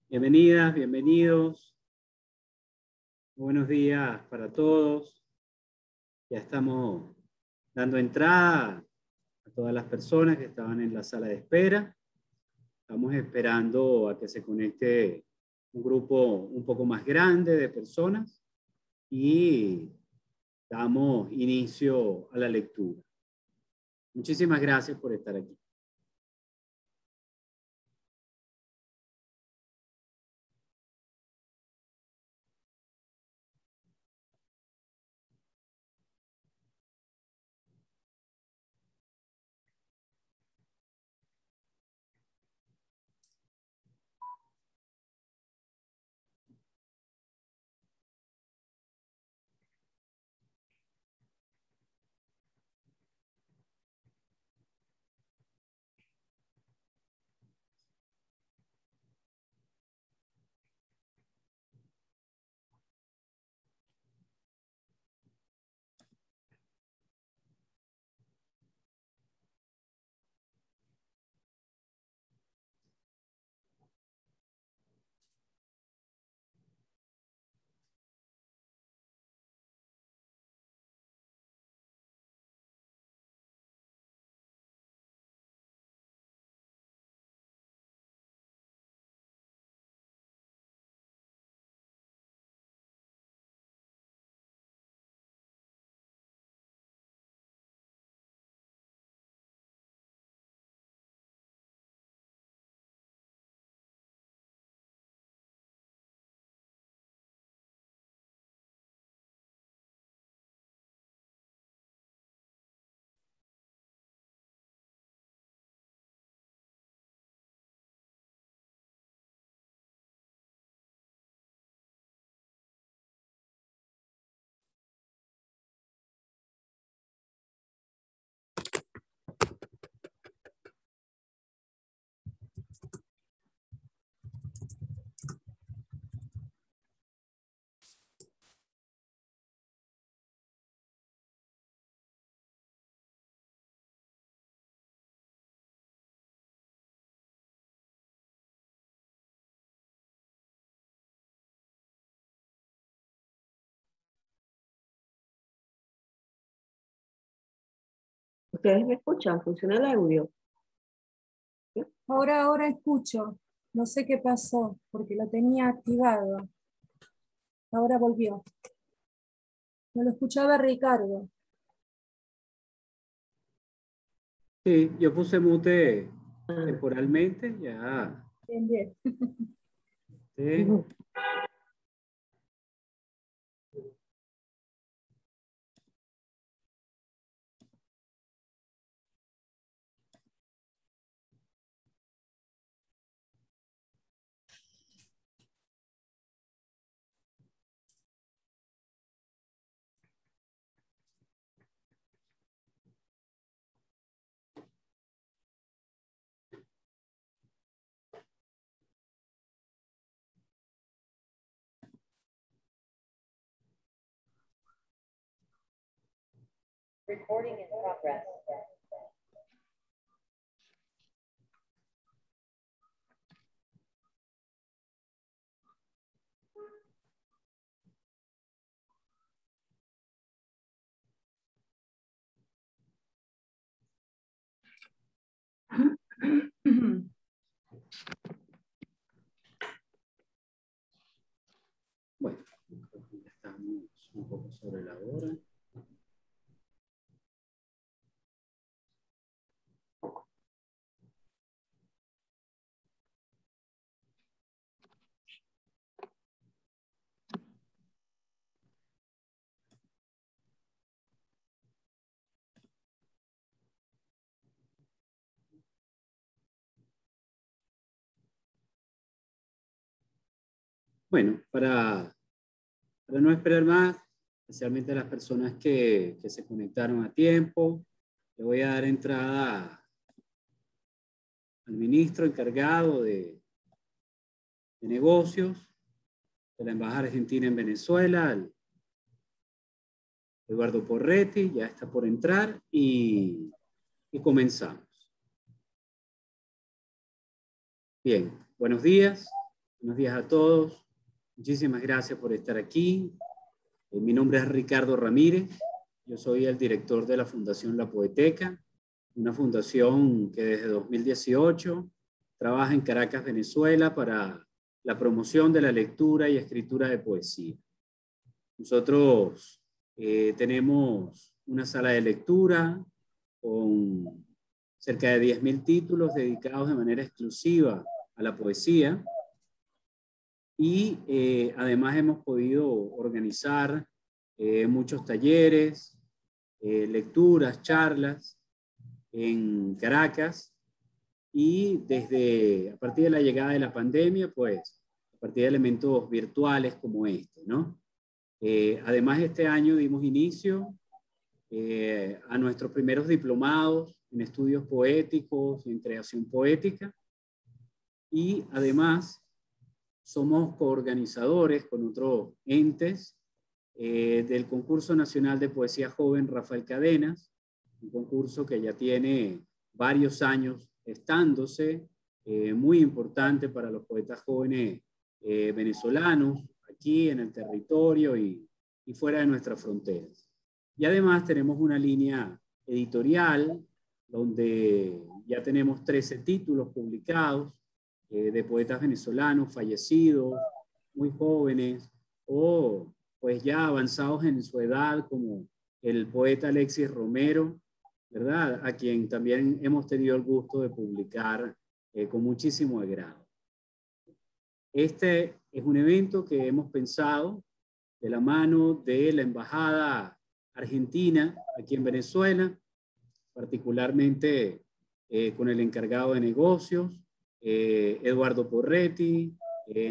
Bienvenidas, bienvenidos. Buenos días para todos. Ya estamos dando entrada a todas las personas que estaban en la sala de espera. Estamos esperando a que se conecte un grupo un poco más grande de personas y damos inicio a la lectura. Muchísimas gracias por estar aquí. ¿Ustedes me escuchan? ¿Funciona el audio? Ahora escucho. No sé qué pasó, porque lo tenía activado. Ahora volvió. No lo escuchaba Ricardo. Sí, yo puse mute temporalmente, ya. Bien, bien. Sí. Recording in progress. Bueno, ya estamos un poco sobre la hora. Bueno, para no esperar más, especialmente a las personas que se conectaron a tiempo, le voy a dar entrada al ministro encargado de negocios de la Embajada Argentina en Venezuela, al Eduardo Porretti, ya está por entrar y comenzamos. Bien, buenos días Buenos días a todos. Muchísimas gracias por estar aquí. Mi nombre es Ricardo Ramírez. Yo soy el director de la Fundación La Poeteca, una fundación que desde 2018 trabaja en Caracas, Venezuela, para la promoción de la lectura y escritura de poesía. Nosotros tenemos una sala de lectura con cerca de 10.000 títulos dedicados de manera exclusiva a la poesía. Y además hemos podido organizar muchos talleres, lecturas, charlas en Caracas, y a partir de la llegada de la pandemia, pues a partir de elementos virtuales como este, ¿no? Además, este año dimos inicio a nuestros primeros diplomados en estudios poéticos y en creación poética, y además somos coorganizadores con otros entes del Concurso Nacional de Poesía Joven Rafael Cadenas, un concurso que ya tiene varios años estándose, muy importante para los poetas jóvenes venezolanos, aquí en el territorio y fuera de nuestras fronteras. Y además tenemos una línea editorial donde ya tenemos 13 títulos publicados, de poetas venezolanos fallecidos, muy jóvenes, o pues ya avanzados en su edad, como el poeta Alexis Romero, ¿verdad? A quien también hemos tenido el gusto de publicar con muchísimo agrado. Este es un evento que hemos pensado de la mano de la Embajada Argentina aquí en Venezuela, particularmente con el encargado de negocios, Eduardo Porretti,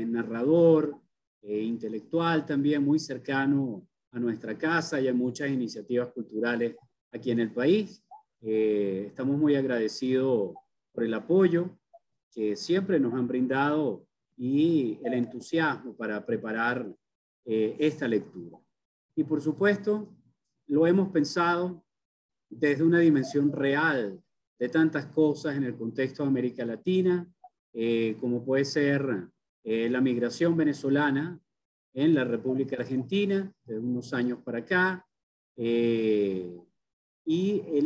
narrador, intelectual también, muy cercano a nuestra casa y a muchas iniciativas culturales aquí en el país. Estamos muy agradecidos por el apoyo que siempre nos han brindado y el entusiasmo para preparar esta lectura. Y por supuesto, lo hemos pensado desde una dimensión real de tantas cosas en el contexto de América Latina, como puede ser la migración venezolana en la República Argentina, de unos años para acá, y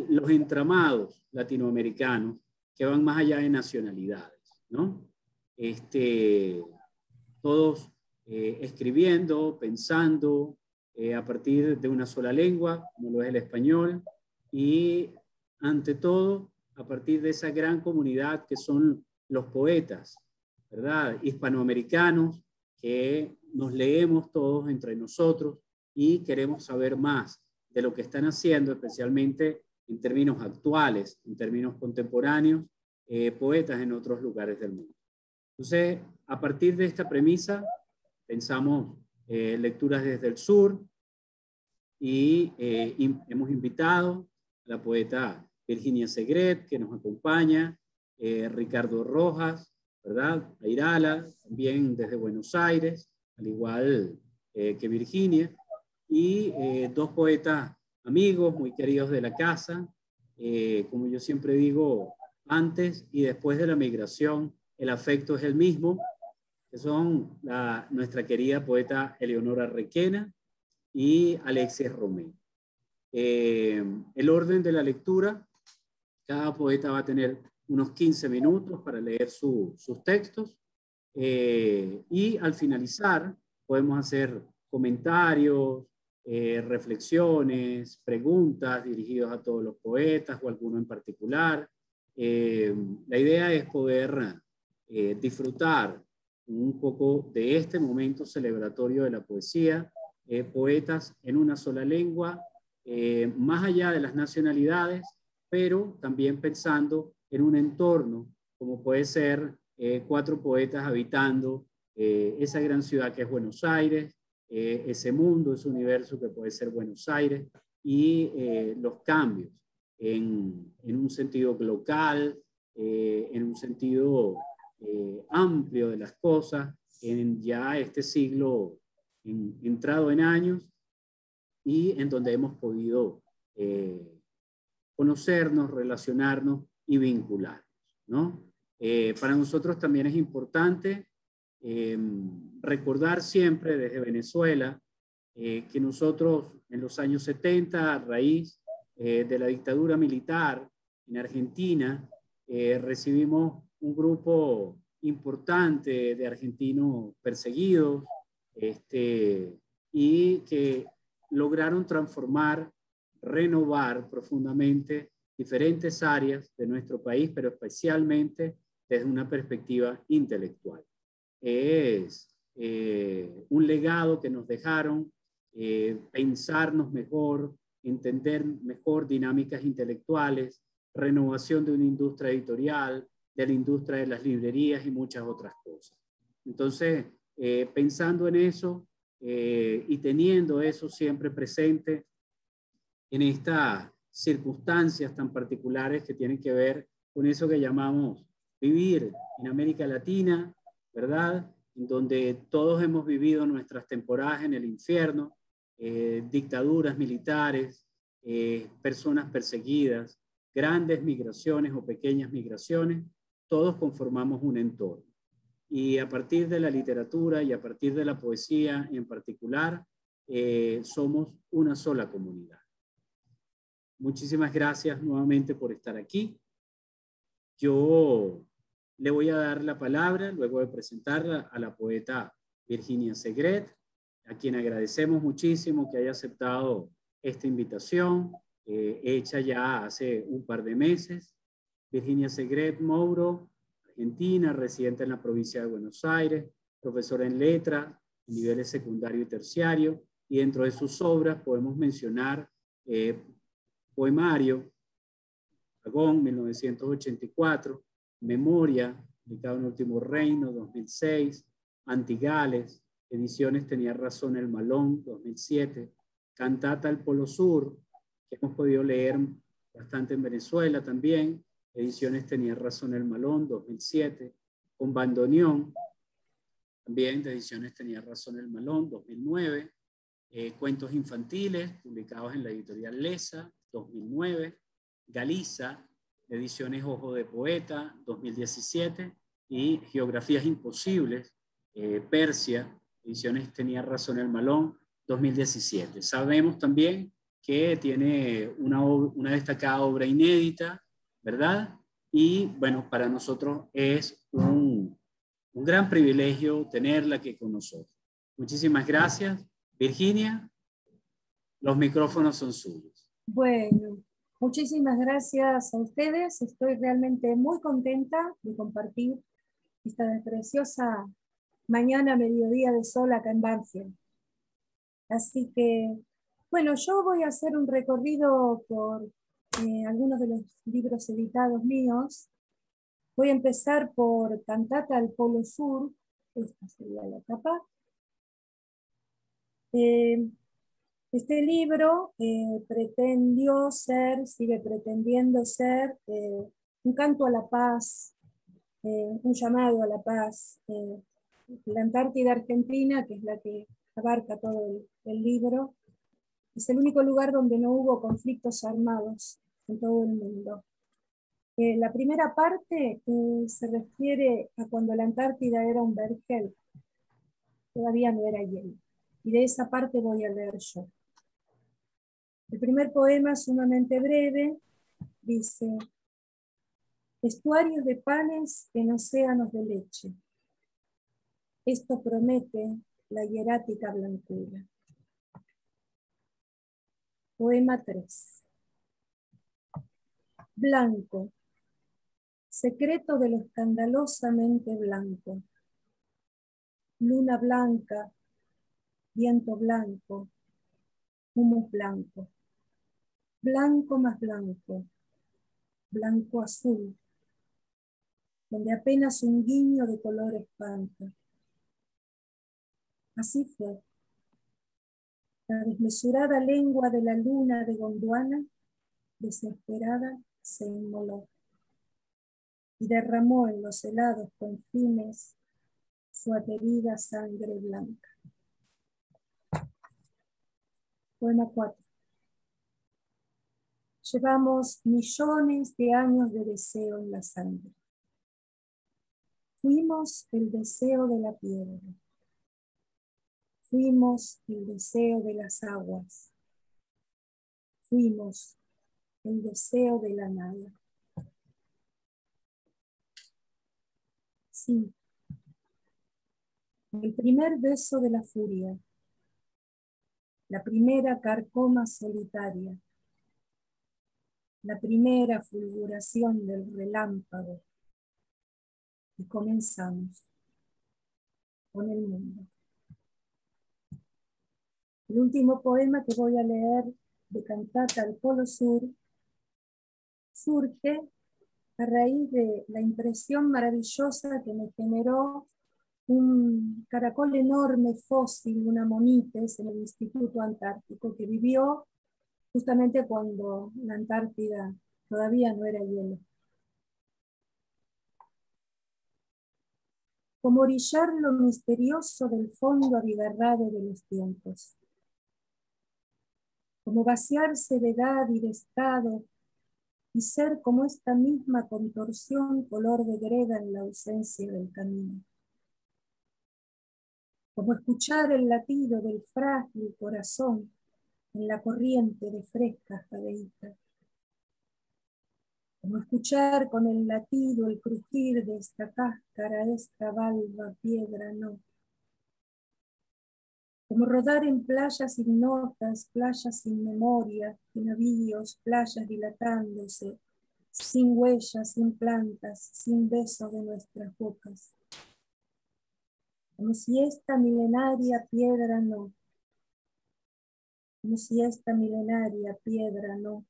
los entramados latinoamericanos que van más allá de nacionalidades, ¿no? Todos escribiendo, pensando a partir de una sola lengua, como lo es el español, y ante todo a partir de esa gran comunidad que son los poetas, ¿verdad? Hispanoamericanos, que nos leemos todos entre nosotros y queremos saber más de lo que están haciendo, especialmente en términos actuales, en términos contemporáneos, poetas en otros lugares del mundo. Entonces, a partir de esta premisa, pensamos lecturas desde el sur, y hemos invitado a la poeta Virginia Segret, que nos acompaña, Ricardo Rojas, ¿verdad? Airala, también desde Buenos Aires, al igual que Virginia, y dos poetas amigos muy queridos de la casa, como yo siempre digo, antes y después de la migración, el afecto es el mismo, que son nuestra querida poeta Eleonora Requena y Alexis Romero. El orden de la lectura: cada poeta va a tener unos 15 minutos para leer sus textos, y al finalizar podemos hacer comentarios, reflexiones, preguntas dirigidas a todos los poetas o a alguno en particular. La idea es poder disfrutar un poco de este momento celebratorio de la poesía, poetas en una sola lengua, más allá de las nacionalidades, pero también pensando en un entorno, como puede ser 4 poetas habitando esa gran ciudad que es Buenos Aires, ese mundo, ese universo que puede ser Buenos Aires, y los cambios en un sentido local, en un sentido amplio de las cosas, en ya este siglo entrado en años, y en donde hemos podido conocernos, relacionarnos y vincularnos, ¿no? Para nosotros también es importante recordar siempre desde Venezuela que nosotros en los años 70, a raíz de la dictadura militar en Argentina, recibimos un grupo importante de argentinos perseguidos y que lograron transformar, renovar profundamente diferentes áreas de nuestro país, pero especialmente desde una perspectiva intelectual. Es un legado que nos dejaron, pensarnos mejor, entender mejor dinámicas intelectuales, renovación de una industria editorial, de la industria de las librerías y muchas otras cosas. Entonces, pensando en eso y teniendo eso siempre presente en estas circunstancias tan particulares que tienen que ver con eso que llamamos vivir en América Latina, ¿verdad? En donde todos hemos vivido nuestras temporadas en el infierno, dictaduras militares, personas perseguidas, grandes migraciones o pequeñas migraciones, todos conformamos un entorno. Y a partir de la literatura y a partir de la poesía en particular, somos una sola comunidad. Muchísimas gracias nuevamente por estar aquí. Yo le voy a dar la palabra, luego de presentarla, a la poeta Virginia Segret, a quien agradecemos muchísimo que haya aceptado esta invitación, hecha ya hace un par de meses. Virginia Segret Mouro, argentina, residente en la provincia de Buenos Aires, profesora en letras, en niveles secundario y terciario, y dentro de sus obras podemos mencionar Poemario, Agón, 1984, Memoria, publicado en Último Reino, 2006, Antigales, Ediciones Tenía Razón el Malón, 2007, Cantata al Polo Sur, que hemos podido leer bastante en Venezuela también, Ediciones Tenía Razón el Malón, 2007, Con Bandoneón, también de Ediciones Tenía Razón el Malón, 2009, Cuentos Infantiles, publicados en la editorial Lesa, 2009, Galiza, Ediciones Ojo de Poeta, 2017, y Geografías Imposibles, Persia, Ediciones Tenía Razón el Malón, 2017. Sabemos también que tiene una destacada obra inédita, ¿verdad? Y bueno, para nosotros es un gran privilegio tenerla aquí con nosotros. Muchísimas gracias. Virginia, los micrófonos son suyos. Bueno, muchísimas gracias a ustedes. Estoy realmente muy contenta de compartir esta preciosa mañana, mediodía de sol acá en Banfield. Así que, bueno, yo voy a hacer un recorrido por algunos de los libros editados míos. Voy a empezar por Cantata al Polo Sur. Esta sería la tapa. Este libro pretendió ser, sigue pretendiendo ser, un canto a la paz, un llamado a la paz. La Antártida Argentina, que es la que abarca todo el libro, es el único lugar donde no hubo conflictos armados en todo el mundo. La primera parte se refiere a cuando la Antártida era un vergel, todavía no era hielo, y de esa parte voy a leer yo. El primer poema es sumamente breve, dice: estuarios de panes en océanos de leche. Esto promete la hierática blancura. Poema 3. Blanco, secreto de lo escandalosamente blanco. Luna blanca, viento blanco, humo blanco. Blanco más blanco, blanco azul, donde apenas un guiño de color espanta. Así fue. La desmesurada lengua de la luna de Gondwana, desesperada, se inmoló y derramó en los helados confines su aterida sangre blanca. Poema 4. Llevamos millones de años de deseo en la sangre. Fuimos el deseo de la piedra. Fuimos el deseo de las aguas. Fuimos el deseo de la nada. Sí. El primer beso de la furia. La primera carcoma solitaria. La primera fulguración del relámpago. Y comenzamos con el mundo. El último poema que voy a leer de Cantata al Polo Sur surge a raíz de la impresión maravillosa que me generó un caracol enorme fósil, una monites, en el Instituto Antártico, que vivió justamente cuando la Antártida todavía no era hielo. Como orillar lo misterioso del fondo abigarrado de los tiempos. Como vaciarse de edad y de estado y ser como esta misma contorsión color de greda en la ausencia del camino. Como escuchar el latido del frágil corazón en la corriente de frescas jadeitas. Como escuchar con el latido el crujir de esta cáscara, esta valva, piedra, no. Como rodar en playas ignotas, playas sin memoria, en navíos, playas dilatándose, sin huellas, sin plantas, sin besos de nuestras bocas. Como si esta milenaria piedra no. Como si esta milenaria piedra no.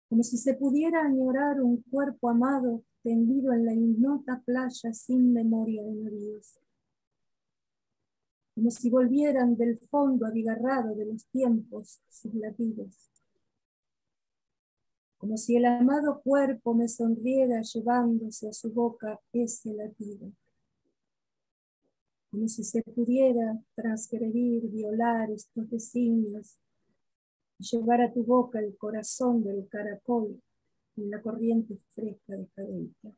Como si se pudiera añorar un cuerpo amado tendido en la ignota playa sin memoria de navíos. Como si volvieran del fondo abigarrado de los tiempos sus latidos. Como si el amado cuerpo me sonriera llevándose a su boca ese latido. Como si se pudiera transgredir, violar estos designios y llevar a tu boca el corazón del caracol en la corriente fresca de Jadeita.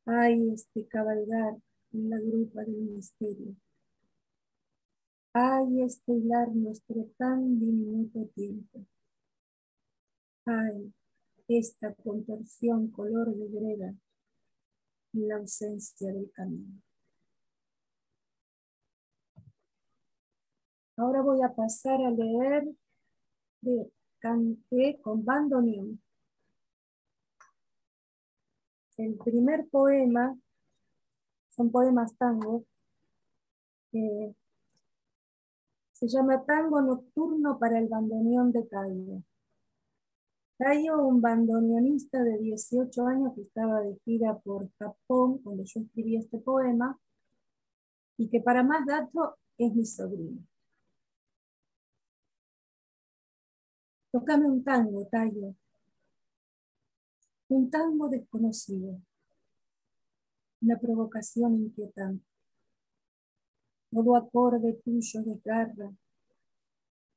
Ay, este cabalgar en la grupa del misterio. Ay, este hilar nuestro tan diminuto tiempo. Ay, esta contorsión color de greda en la ausencia del camino. Ahora voy a pasar a leer de Canté con bandoneón. El primer poema, son poemas tango, se llama Tango Nocturno para el bandoneón de Cayo. Cayo, un bandoneonista de 18 años que estaba de gira por Japón cuando yo escribí este poema, y que para más datos es mi sobrino. Tócame un tango, Cayo. Un tango desconocido. Una provocación inquietante. Todo acorde tuyo desgarra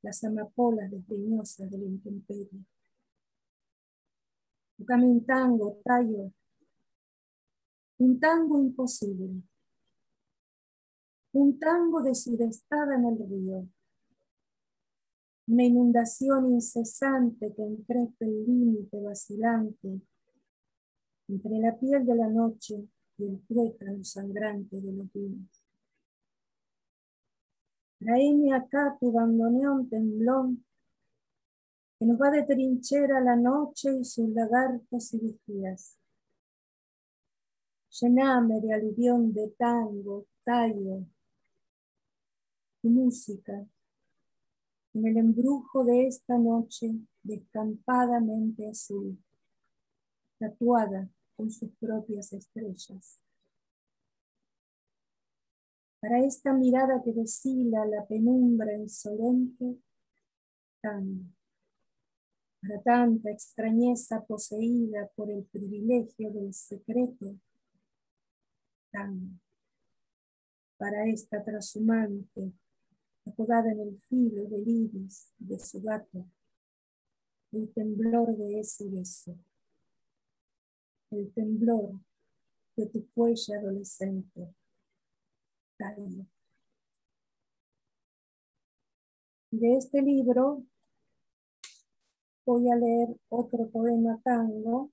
las amapolas desdeñosas de la intemperie. Tócame un tango, Tayo. Un tango imposible. Un tango de sudestada en el río. Una inundación incesante que encrespa el límite vacilante entre la piel de la noche y el tuétano sangrante de los vinos. Traeme acá tu bandoneón temblón, que nos va de trinchera la noche y sus lagartos y vigías. Llename de aluvión de tango, tallo, tu música, en el embrujo de esta noche descampadamente azul, tatuada con sus propias estrellas. Para esta mirada que desfila la penumbra insolente, tango. Para tanta extrañeza poseída por el privilegio del secreto, tango. Para esta trashumante, apodada en el filo del iris de su gato, el temblor de ese beso. el temblor de tu cuello adolescente, cálido. Y de este libro voy a leer otro poema tango.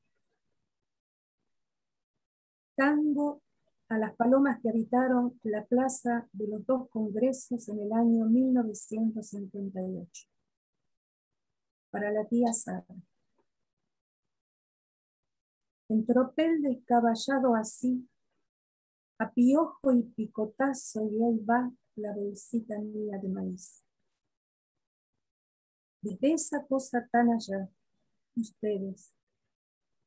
Tango a las palomas que habitaron la plaza de los dos congresos en el año 1958. Para la tía Sara. En tropel descaballado así, a piojo y picotazo, y ahí va la bolsita mía de maíz. Desde esa cosa tan allá, ustedes,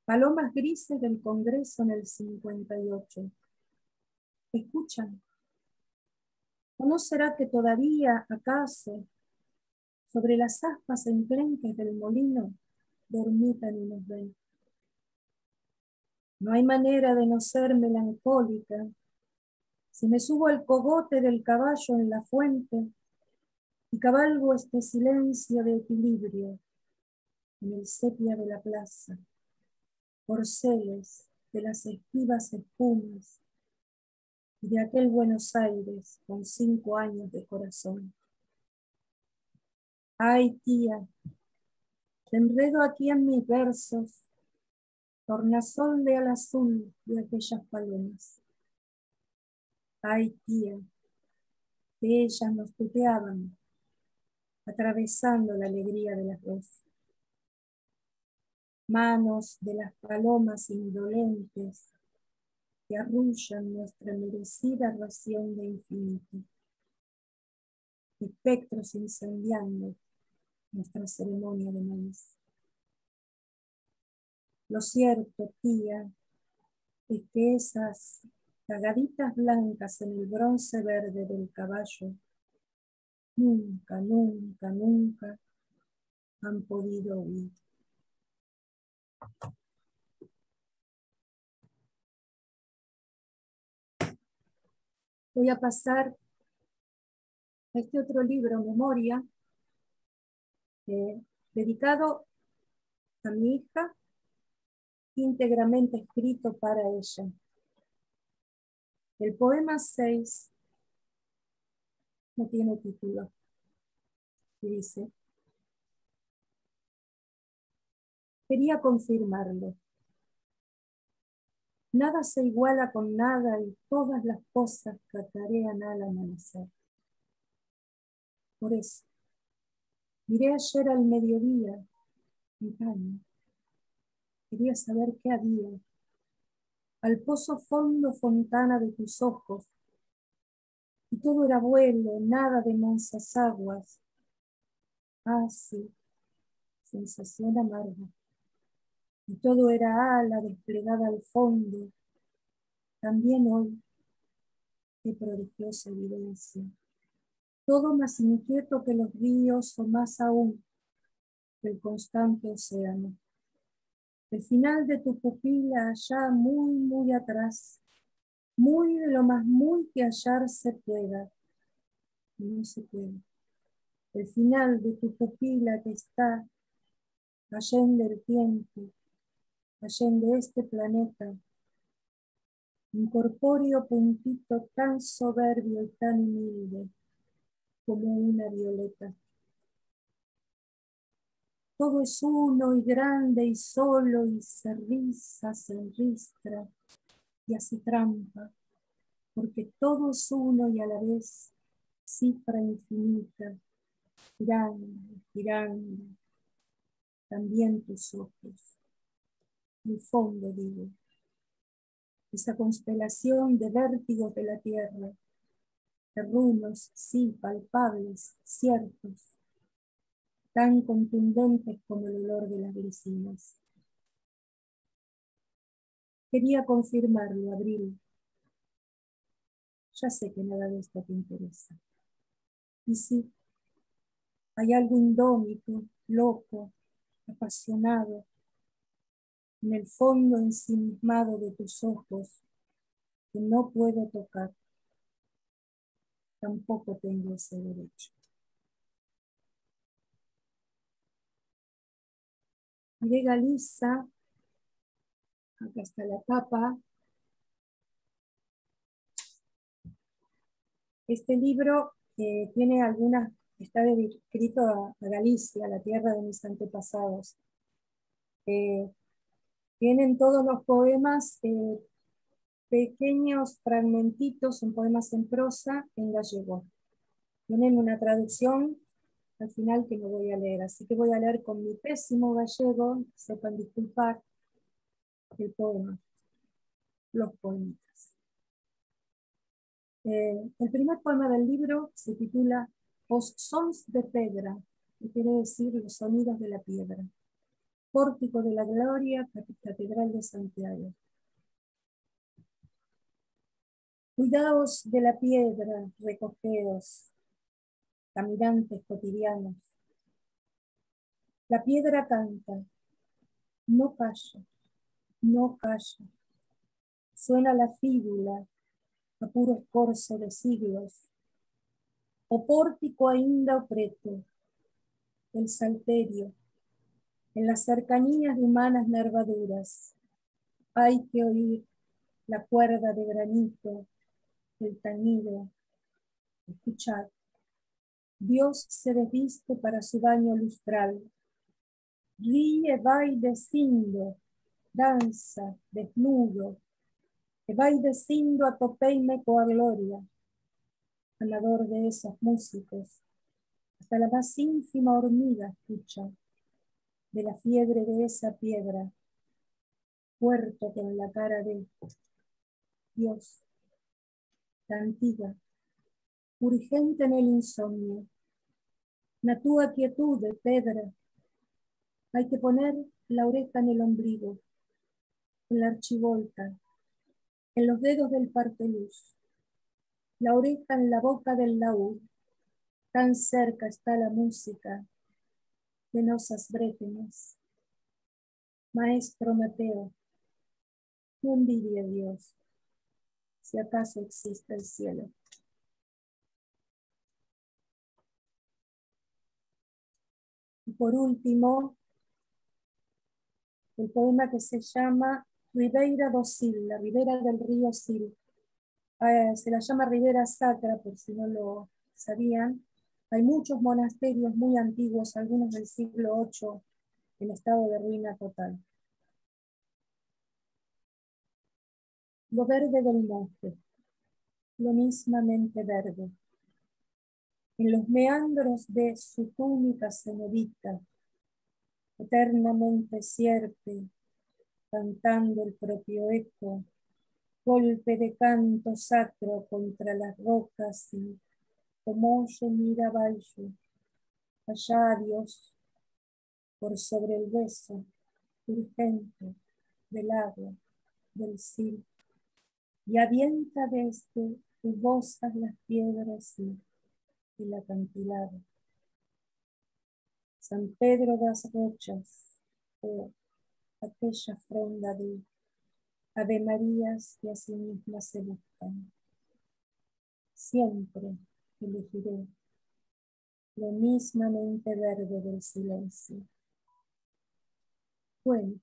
palomas grises del Congreso en el 58, ¿escuchan? ¿O no será que todavía, acaso, sobre las aspas enclenques del molino, dormitan y nos ven? No hay manera de no ser melancólica. Si me subo al cogote del caballo en la fuente y cabalgo este silencio de equilibrio en el sepia de la plaza, corceles de las esquivas espumas y de aquel Buenos Aires con 5 años de corazón. Ay, tía, te enredo aquí en mis versos, tornasol de al azul de aquellas palomas. Ay, tía, que ellas nos tuteaban, atravesando la alegría de las dos. Manos de las palomas indolentes que arrullan nuestra merecida ración de infinito. Espectros incendiando nuestra ceremonia de maíz. Lo cierto, tía, es que esas cagaditas blancas en el bronce verde del caballo nunca, nunca, nunca han podido huir. Voy a pasar a este otro libro, Memoria, dedicado a mi hija, íntegramente escrito para ella. El poema 6 no tiene título y dice: quería confirmarlo. Nada se iguala con nada y todas las cosas cacarean al amanecer. Por eso, miré ayer al mediodía, mi caña. Quería saber qué había. Al pozo fondo fontana de tus ojos, y todo era vuelo, nada de mansas aguas. Ah, sí, sensación amarga. Y todo era ala desplegada al fondo. También hoy, qué prodigiosa evidencia. Todo más inquieto que los ríos o más aún que el constante océano. El final de tu pupila allá muy, muy atrás, muy de lo más muy que hallar se pueda. Y no se puede. El final de tu pupila que está allende el tiempo, allende este planeta, un corpóreo puntito tan soberbio y tan humilde como una violeta. Todo es uno y grande y solo y se riza, se enristra y hace trampa, porque todo es uno y a la vez cifra infinita, girando, girando, también tus ojos. El fondo, digo, esa constelación de vértigos de la tierra, de runos, sí, palpables, ciertos, tan contundentes como el olor de las glicinas. Quería confirmarlo, Abril. Ya sé que nada de esto te interesa. Y sí, hay algo indómito, loco, apasionado, en el fondo ensimismado de tus ojos, que no puedo tocar. Tampoco tengo ese derecho. Y de Galiza Acá está la tapa. Este libro tiene algunas, está escrito a Galicia, la tierra de mis antepasados. Tienen todos los poemas pequeños fragmentitos, son poemas en prosa en gallego. Tienen una traducción al final que no voy a leer, así que voy a leer con mi pésimo gallego, sepan disculpar, el poema, los poemitas. El primer poema del libro se titula Os sons de pedra, que quiere decir los sonidos de la piedra. Pórtico de la Gloria, Catedral de Santiago. Cuidaos de la piedra, recogeos, caminantes cotidianos. La piedra canta, no calla, no calla. Suena la fíbula, a puro escorzo de siglos. O pórtico ainda o preto, el salterio, en las cercanías de humanas nervaduras. Hay que oír la cuerda de granito, el tañido. Escuchad. Dios se desviste para su baño lustral. Ríe, bailecindo, danza, desnudo, e bailecindo a topeime coa gloria. Amador de esos músicos, hasta la más ínfima hormiga escucha, de la fiebre de esa piedra, puerto con la cara de Dios, cantiga, urgente en el insomnio, na tua quietude, pedra. Hay que poner la oreja en el ombligo, en la archivolta, en los dedos del parteluz, la oreja en la boca del laúd. Tan cerca está la música, penosas brétenas. Maestro Mateo, no envidie a Dios, si acaso existe el cielo. Y por último, el poema que se llama Ribeira do Sil, la ribera del río Sil. Se la llama Ribera Sacra, por si no lo sabían. Hay muchos monasterios muy antiguos, algunos del siglo VIII, en estado de ruina total. Lo verde del monje, lo mismamente verde. En los meandros de su túnica cenobita, eternamente sierpe, cantando el propio eco, golpe de canto sacro contra las rocas y como oye mira valle, allá Dios, por sobre el beso urgente del agua, del sil, y avienta desde rugosas las piedras y el acantilado. San Pedro das Rochas, aquella fronda de Ave Marías que a sí mismas se buscan. Siempre elegiré lo mismamente verde del silencio. Bueno,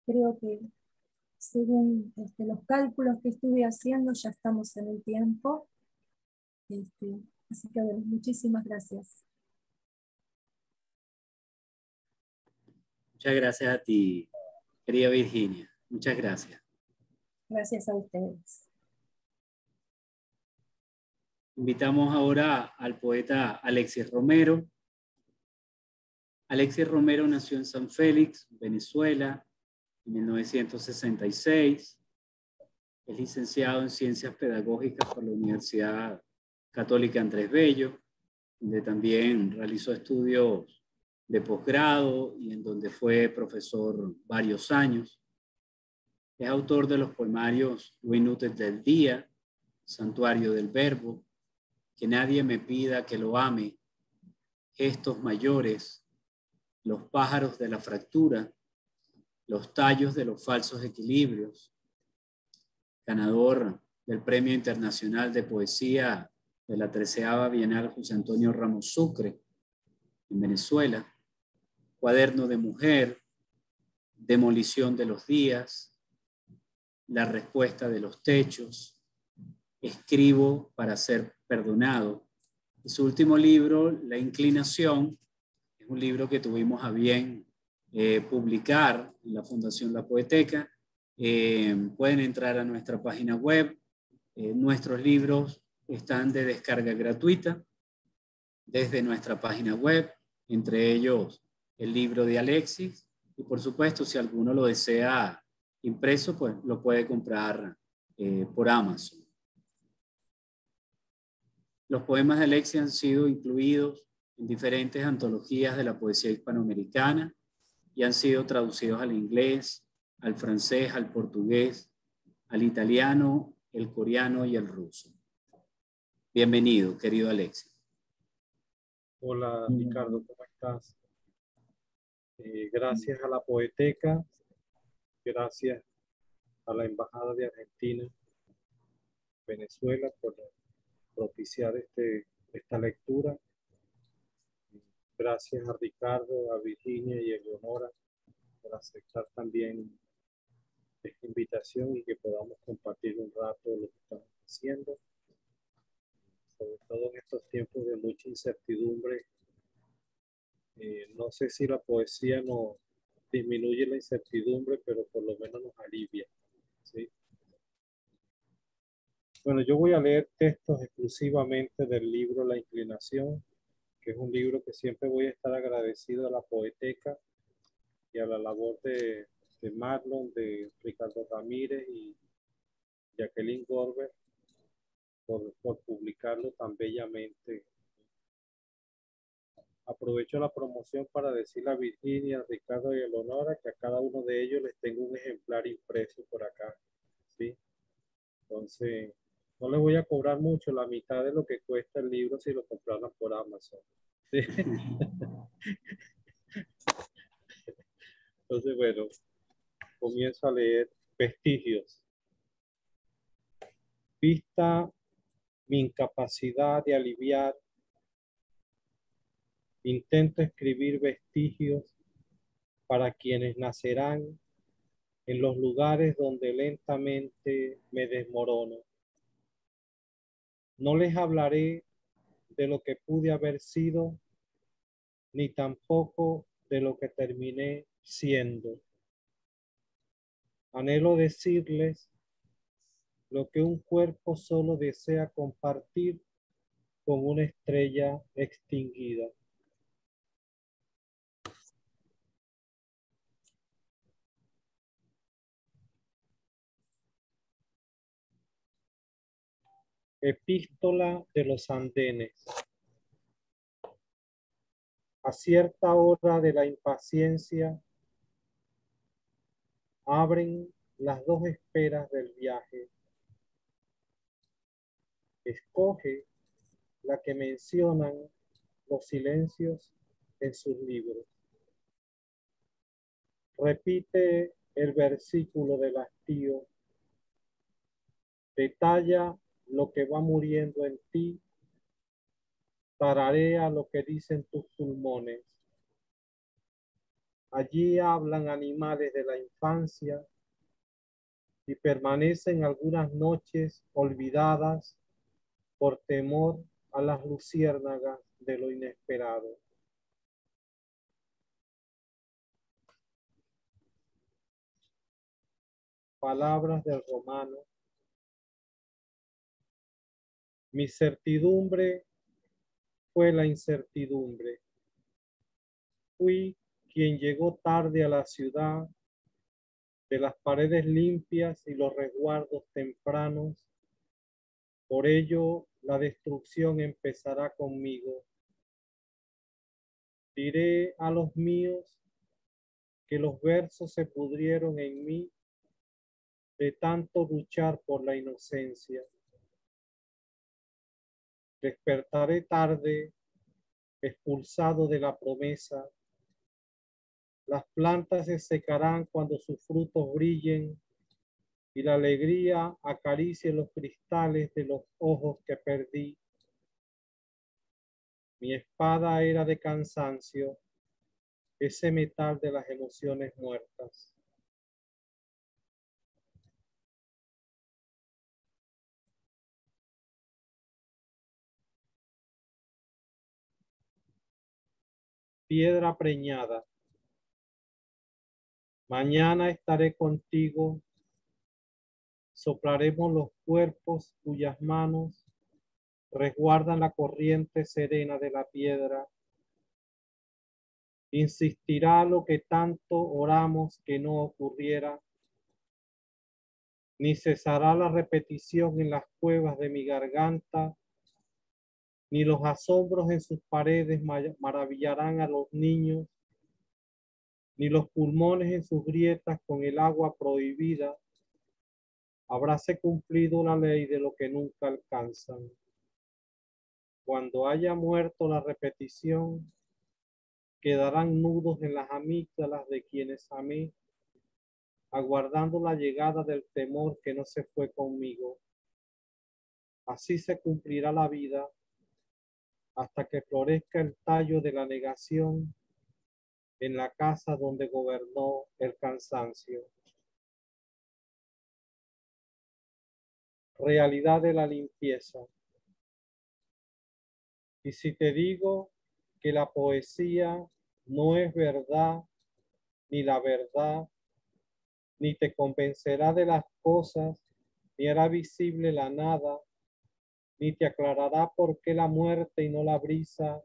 creo que según los cálculos que estuve haciendo ya estamos en el tiempo. Así que bueno, muchísimas gracias. Muchas gracias a ti, querida Virginia. Muchas gracias. Gracias a ustedes. Invitamos ahora al poeta Alexis Romero. Alexis Romero nació en San Félix, Venezuela, en 1966. Es licenciado en Ciencias Pedagógicas por la Universidad Católica Andrés Bello, donde también realizó estudios de posgrado y en donde fue profesor varios años. Es autor de los poemarios Minutos del Día, Santuario del Verbo, Que nadie me pida que lo ame, Gestos mayores, Los pájaros de la fractura, Los tallos de los falsos equilibrios. Ganador del Premio Internacional de Poesía de la 13ª Bienal José Antonio Ramos Sucre en Venezuela. Cuaderno de mujer, Demolición de los días, La respuesta de los techos, Escribo para ser perdonado. Y su último libro, La inclinación, es un libro que tuvimos a bien publicar en la Fundación La Poeteca. Pueden entrar a nuestra página web. Nuestros libros están de descarga gratuita desde nuestra página web, entre ellos el libro de Alexis. Y por supuesto, si alguno lo desea impreso, pues lo puede comprar por Amazon. Los poemas de Alexis han sido incluidos en diferentes antologías de la poesía hispanoamericana y han sido traducidos al inglés, al francés, al portugués, al italiano, el coreano y el ruso. Bienvenido, querido Alexis. Hola, Ricardo, ¿cómo estás? Gracias a la Poeteca, gracias a la Embajada de Argentina, Venezuela, por propiciar esta lectura. Gracias a Ricardo, a Virginia y a Eleonora por aceptar también esta invitación y que podamos compartir un rato lo que estamos haciendo. Sobre todo en estos tiempos de mucha incertidumbre. No sé si la poesía nos disminuye la incertidumbre, pero por lo menos nos alivia, ¿sí? Bueno, yo voy a leer textos exclusivamente del libro La Inclinación, que es un libro que siempre voy a estar agradecido a la Poeteca y a la labor de Marlon, de Ricardo Ramírez y Jacqueline Gorber por publicarlo tan bellamente. Aprovecho la promoción para decirle a Virginia, a Ricardo y a Eleonora que a cada uno de ellos les tengo un ejemplar impreso por acá, ¿sí? Entonces, no les voy a cobrar mucho, la mitad de lo que cuesta el libro si lo compraran por Amazon, ¿sí? Entonces, bueno, comienzo a leer Vestigios. Vista mi incapacidad de aliviar, intento escribir vestigios para quienes nacerán en los lugares donde lentamente me desmorono. No les hablaré de lo que pude haber sido, ni tampoco de lo que terminé siendo. Anhelo decirles lo que un cuerpo solo desea compartir con una estrella extinguida. Epístola de los andenes. A cierta hora de la impaciencia, abren las dos esperas del viaje. Escoge la que mencionan los silencios en sus libros. Repite el versículo del hastío. Detalla lo que va muriendo en ti. Tararea lo que dicen tus pulmones. Allí hablan animales de la infancia y permanecen algunas noches olvidadas por temor a las luciérnagas de lo inesperado. Palabras del romano. Mi certidumbre fue la incertidumbre. Fui quien llegó tarde a la ciudad, de las paredes limpias y los resguardos tempranos. Por ello, la destrucción empezará conmigo. Diré a los míos que los versos se pudrieron en mí de tanto luchar por la inocencia. Despertaré tarde, expulsado de la promesa. Las plantas se secarán cuando sus frutos brillen y la alegría acaricie los cristales de los ojos que perdí. Mi espada era de cansancio, ese metal de las emociones muertas. piedra preñada. Mañana estaré contigo. Soplaremos los cuerpos cuyas manos resguardan la corriente serena de la piedra. Insistirá lo que tanto oramos que no ocurriera, ni cesará la repetición en las cuevas de mi garganta, ni los asombros en sus paredes maravillarán a los niños, ni los pulmones en sus grietas con el agua prohibida. Habráse cumplido la ley de lo que nunca alcanzan. Cuando haya muerto la repetición, quedarán nudos en las amígdalas de quienes amé, aguardando la llegada del temor que no se fue conmigo. Así se cumplirá la vida hasta que florezca el tallo de la negación en la casa donde gobernó el cansancio. Realidad de la limpieza. Y si te digo que la poesía no es verdad, ni la verdad, ni te convencerá de las cosas, ni hará visible la nada, ni te aclarará por qué la muerte y no la brisa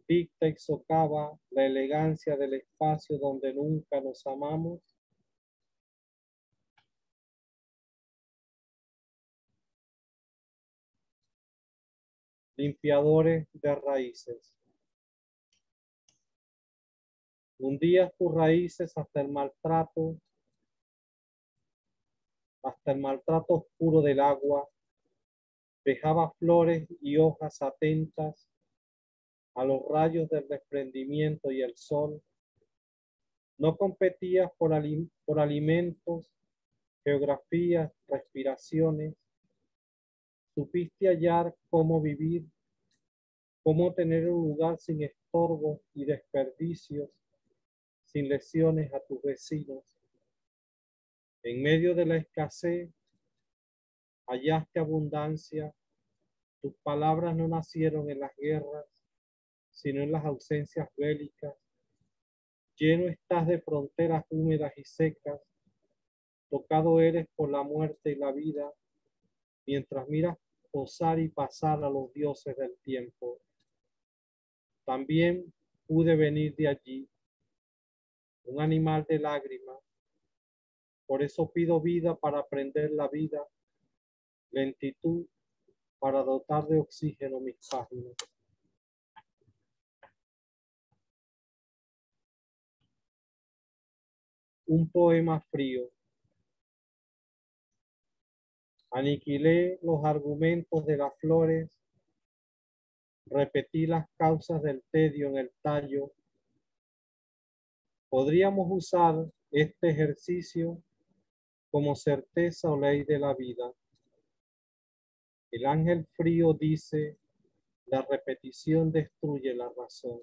dicta y socava la elegancia del espacio donde nunca nos amamos. Limpiadores de raíces. Hundías tus raíces hasta el maltrato oscuro del agua, dejaba flores y hojas atentas a los rayos del desprendimiento y el sol. No competías por alimentos, geografías, respiraciones. Supiste hallar cómo vivir, cómo tener un lugar sin estorbos y desperdicios, sin lesiones a tus vecinos. En medio de la escasez, hallaste abundancia. Tus palabras no nacieron en las guerras, sino en las ausencias bélicas. Lleno estás de fronteras húmedas y secas. Tocado eres por la muerte y la vida, mientras miras posar y pasar a los dioses del tiempo. También pude venir de allí, un animal de lágrimas. Por eso pido vida para aprender la vida, lentitud para dotar de oxígeno mis páginas. Un poema frío. Aniquilé los argumentos de las flores, repetí las causas del tedio en el tallo. Podríamos usar este ejercicio como certeza o ley de la vida. El ángel frío dice, la repetición destruye la razón.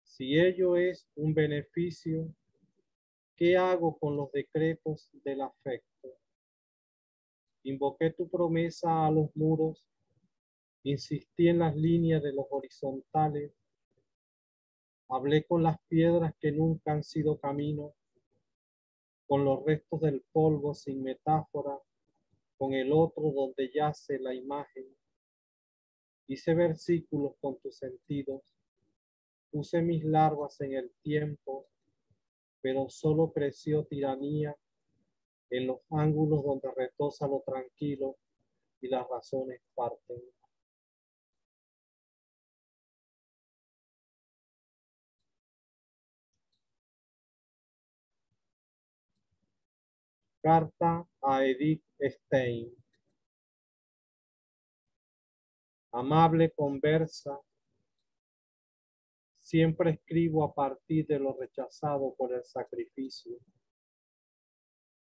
Si ello es un beneficio, ¿qué hago con los decretos del afecto? Invoqué tu promesa a los muros, insistí en las líneas de los horizontales, hablé con las piedras que nunca han sido camino, con los restos del polvo sin metáfora, con el otro donde yace la imagen. Hice versículos con tus sentidos, puse mis larvas en el tiempo, pero solo creció tiranía en los ángulos donde retosa lo tranquilo y las razones parten. Carta a Edith Stein. Amable conversa, siempre escribo a partir de lo rechazado por el sacrificio.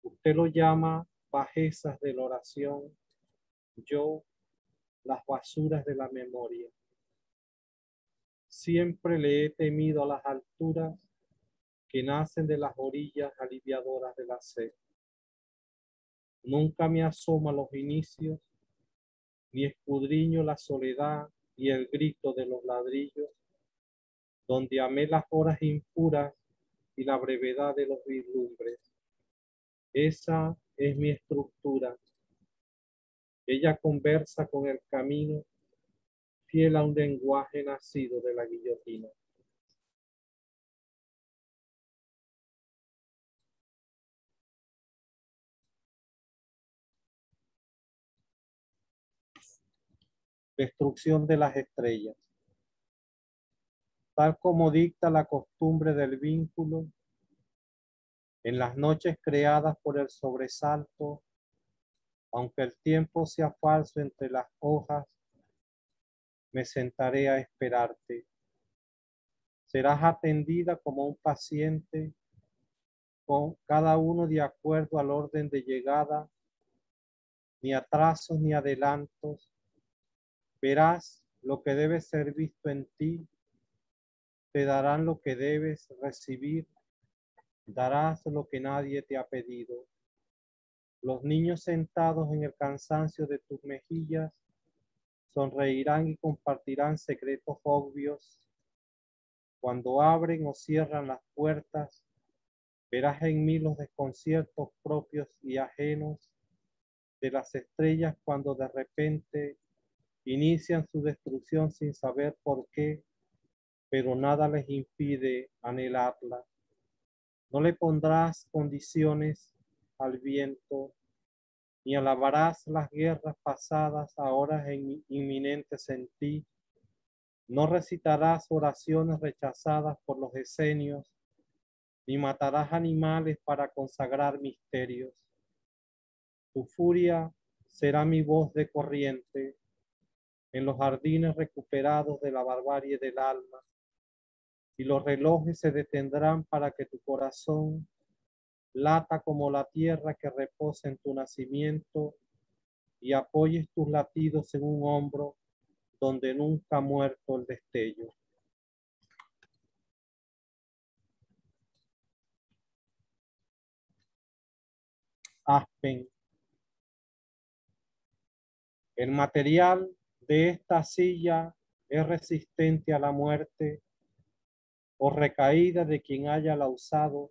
Usted lo llama bajezas de la oración, yo las basuras de la memoria. Siempre le he temido a las alturas que nacen de las orillas aliviadoras de la sed. Nunca me asomo a los inicios, ni escudriño la soledad y el grito de los ladrillos. donde amé las horas impuras y la brevedad de los vislumbres. Esa es mi estructura. Ella conversa con el camino, fiel a un lenguaje nacido de la guillotina. Destrucción de las estrellas. Tal como dicta la costumbre del vínculo, en las noches creadas por el sobresalto, aunque el tiempo sea falso entre las hojas, me sentaré a esperarte. Serás atendida como un paciente, con cada uno de acuerdo al orden de llegada, ni atrasos ni adelantos. Verás lo que debe ser visto en ti, te darán lo que debes recibir, darás lo que nadie te ha pedido. Los niños sentados en el cansancio de tus mejillas sonreirán y compartirán secretos obvios. Cuando abren o cierran las puertas, verás en mí los desconciertos propios y ajenos de las estrellas cuando de repente inician su destrucción sin saber por qué, pero nada les impide anhelarla. No le pondrás condiciones al viento, ni alabarás las guerras pasadas ahora inminentes en ti. No recitarás oraciones rechazadas por los esenios, ni matarás animales para consagrar misterios. Tu furia será mi voz de corriente en los jardines recuperados de la barbarie del alma, y los relojes se detendrán para que tu corazón lata como la tierra que reposa en tu nacimiento y apoyes tus latidos en un hombro donde nunca ha muerto el destello. Aspen. El material de esta silla es resistente a la muerte o recaída de quien haya la usado,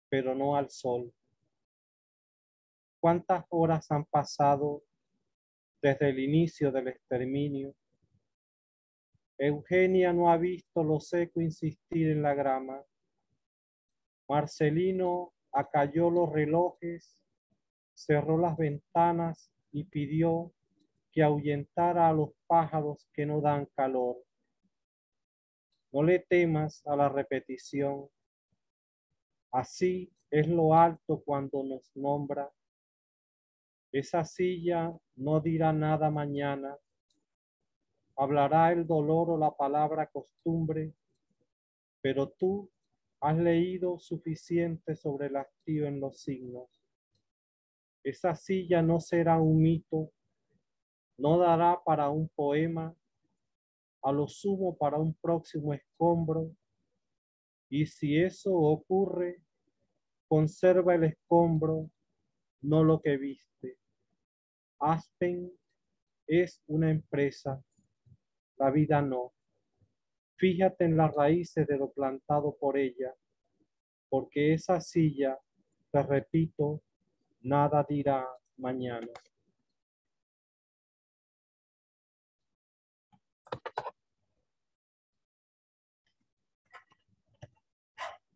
pero no al sol. ¿Cuántas horas han pasado desde el inicio del exterminio? Eugenia no ha visto lo seco insistir en la grama. Marcelino acalló los relojes, cerró las ventanas y pidió que ahuyentara a los pájaros que no dan calor. No le temas a la repetición. Así es lo alto cuando nos nombra. Esa silla no dirá nada mañana. Hablará el dolor o la palabra costumbre, pero tú has leído suficiente sobre el hastío en los signos. Esa silla no será un mito, no dará para un poema, a lo sumo para un próximo escombro, y si eso ocurre, conserva el escombro, no lo que viste. Aspen es una empresa, la vida no. Fíjate en las raíces de lo plantado por ella, porque esa silla, te repito, nada dirá mañana.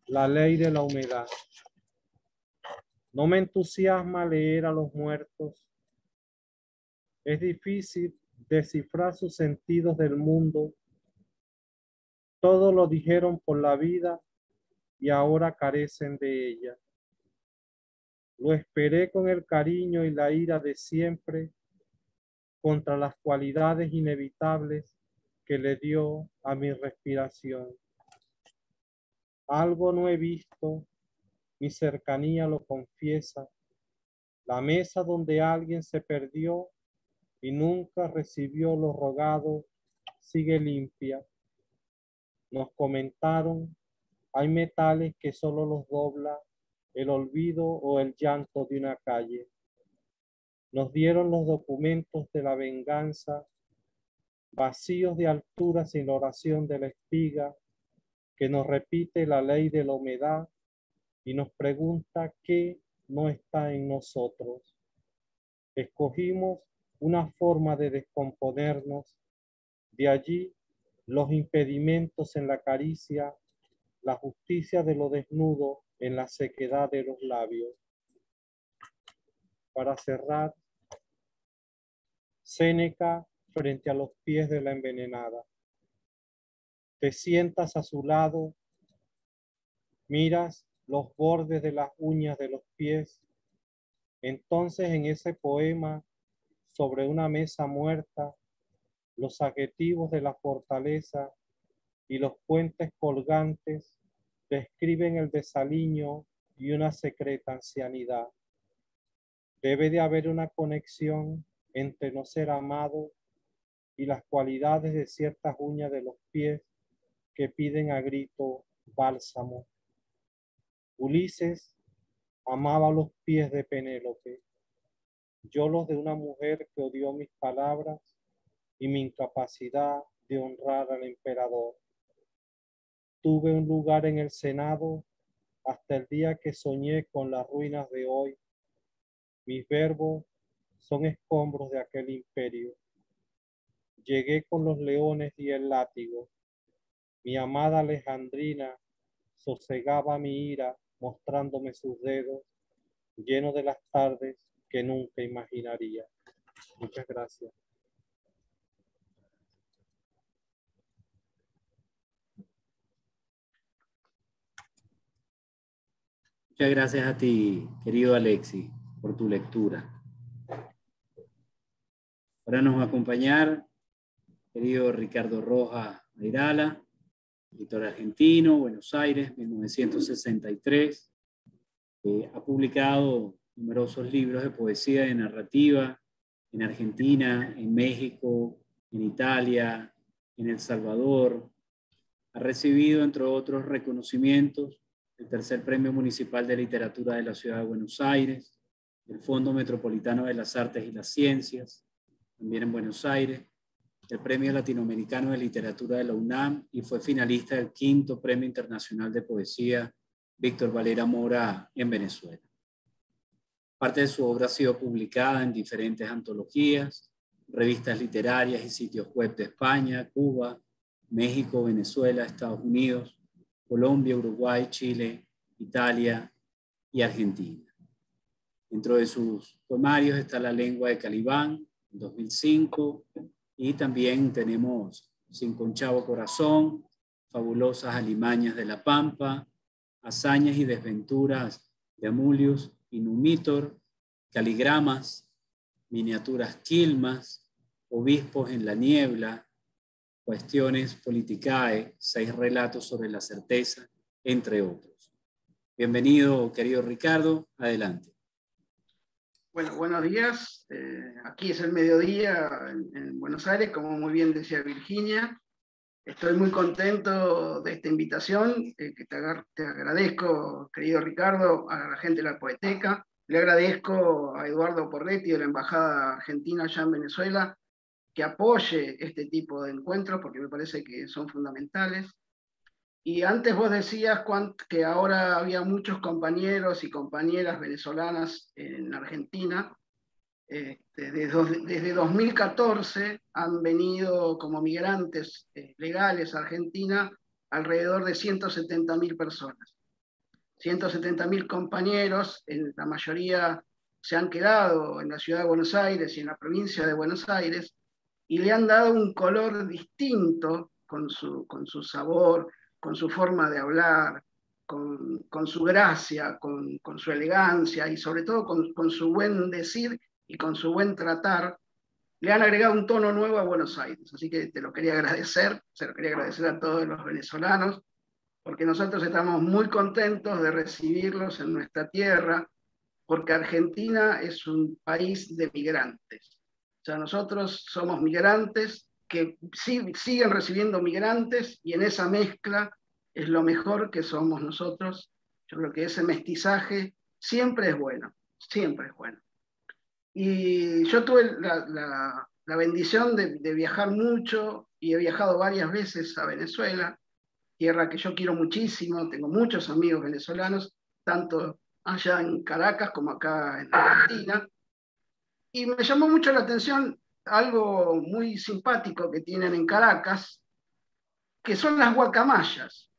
La ley de la humedad. No me entusiasma leer a los muertos. Es difícil descifrar sus sentidos del mundo. Todo lo dijeron por la vida y ahora carecen de ella. Lo esperé con el cariño y la ira de siempre contra las cualidades inevitables que le dio a mi respiración. Algo no he visto, mi cercanía lo confiesa. La mesa donde alguien se perdió y nunca recibió lo rogado sigue limpia. Nos comentaron, hay metales que solo los dobla el olvido o el llanto de una calle. Nos dieron los documentos de la venganza vacíos de altura sin la oración de la espiga, que nos repite la ley de la humedad y nos pregunta qué no está en nosotros. Escogimos una forma de descomponernos, de allí los impedimentos en la caricia, la justicia de lo desnudo en la sequedad de los labios. Para cerrar, Séneca frente a los pies de la envenenada. Te sientas a su lado, miras los bordes de las uñas de los pies. Entonces en ese poema, sobre una mesa muerta, los adjetivos de la fortaleza y los puentes colgantes describen el desaliño y una secreta ancianidad. Debe de haber una conexión entre no ser amado y las cualidades de ciertas uñas de los pies que piden a grito bálsamo. Ulises amaba los pies de Penélope, yo los de una mujer que odió mis palabras y mi incapacidad de honrar al emperador. Tuve un lugar en el Senado hasta el día que soñé con las ruinas de hoy. Mis verbos son escombros de aquel imperio. Llegué con los leones y el látigo. Mi amada Alejandrina sosegaba mi ira mostrándome sus dedos, lleno de las tardes que nunca imaginaría. Muchas gracias. Muchas gracias a ti, querido Alexis, por tu lectura. Ahora nos va a acompañar querido Ricardo Rojas Airala, escritor argentino, Buenos Aires, 1963. Ha publicado numerosos libros de poesía y de narrativa en Argentina, en México, en Italia, en El Salvador. Ha recibido, entre otros reconocimientos, el tercer Premio Municipal de Literatura de la Ciudad de Buenos Aires, el Fondo Metropolitano de las Artes y las Ciencias, también en Buenos Aires, el Premio Latinoamericano de Literatura de la UNAM y fue finalista del 5º Premio Internacional de Poesía Víctor Valera Mora en Venezuela. Parte de su obra ha sido publicada en diferentes antologías, revistas literarias y sitios web de España, Cuba, México, Venezuela, Estados Unidos, Colombia, Uruguay, Chile, Italia y Argentina. Dentro de sus poemarios está La lengua de Calibán, en 2005, y también tenemos Sin conchavo corazón, Fabulosas alimañas de la Pampa, Hazañas y desventuras de Amulius y Numitor, Caligramas, Miniaturas Quilmas, Obispos en la niebla, Cuestiones Politicae, 6 relatos sobre la certeza, entre otros. Bienvenido, querido Ricardo, adelante. Bueno, buenos días. Aquí es el mediodía en Buenos Aires, como muy bien decía Virginia. Estoy muy contento de esta invitación, que te agradezco, querido Ricardo, a la gente de la Poeteca. Le agradezco a Eduardo Porretti de la Embajada Argentina allá en Venezuela, que apoye este tipo de encuentros, porque me parece que son fundamentales. Y antes vos decías que ahora había muchos compañeros y compañeras venezolanas en Argentina. Desde 2014 han venido como migrantes legales a Argentina alrededor de 170.000 personas. 170.000 compañeros, la mayoría se han quedado en la ciudad de Buenos Aires y en la provincia de Buenos Aires, y le han dado un color distinto con su sabor, con su forma de hablar, con su gracia, con su elegancia y sobre todo con su buen decir y con su buen tratar. Le han agregado un tono nuevo a Buenos Aires. Así que te lo quería agradecer, se lo quería agradecer a todos los venezolanos, porque nosotros estamos muy contentos de recibirlos en nuestra tierra, porque Argentina es un país de migrantes. O sea, nosotros somos migrantes que siguen recibiendo migrantes, y en esa mezcla es lo mejor que somos nosotros. Yo creo que ese mestizaje siempre es bueno, siempre es bueno. Y yo tuve la bendición de viajar mucho y he viajado varias veces a Venezuela, tierra que yo quiero muchísimo, tengo muchos amigos venezolanos, tanto allá en Caracas como acá en Argentina. Y me llamó mucho la atención algo muy simpático que tienen en Caracas, que son las guacamayas.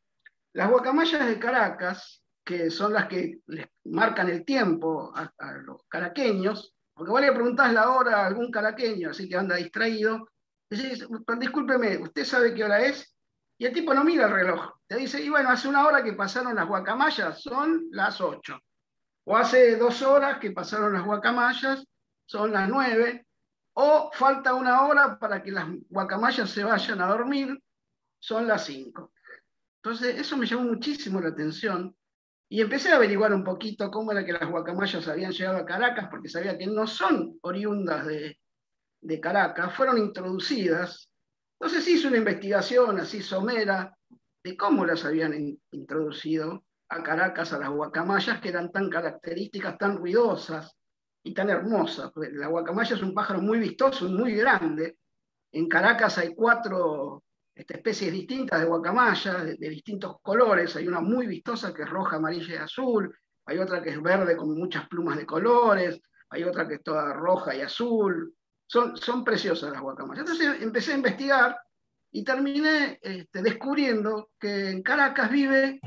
Las guacamayas de Caracas, que son las que les marcan el tiempo a los caraqueños, porque vos le preguntás la hora a algún caraqueño, así que anda distraído, decís, discúlpeme, ¿usted sabe qué hora es? Y el tipo no mira el reloj, te dice, y bueno, hace una hora que pasaron las guacamayas, son las 8. O hace 2 horas que pasaron las guacamayas, son las 9. O falta 1 hora para que las guacamayas se vayan a dormir, son las 5. Entonces, eso me llamó muchísimo la atención. Y empecé a averiguar un poquito cómo era que las guacamayas habían llegado a Caracas, porque sabía que no son oriundas de Caracas, fueron introducidas. Entonces hice una investigación así somera de cómo las habían introducido a Caracas a las guacamayas, que eran tan características, tan ruidosas y tan hermosas. La guacamaya es un pájaro muy vistoso y muy grande. En Caracas hay 4 especies distintas de guacamaya, de distintos colores. Hay una muy vistosa que es roja, amarilla y azul. Hay otra que es verde con muchas plumas de colores. Hay otra que es toda roja y azul. Son preciosas las guacamayas. Entonces empecé a investigar y terminé descubriendo que en Caracas vive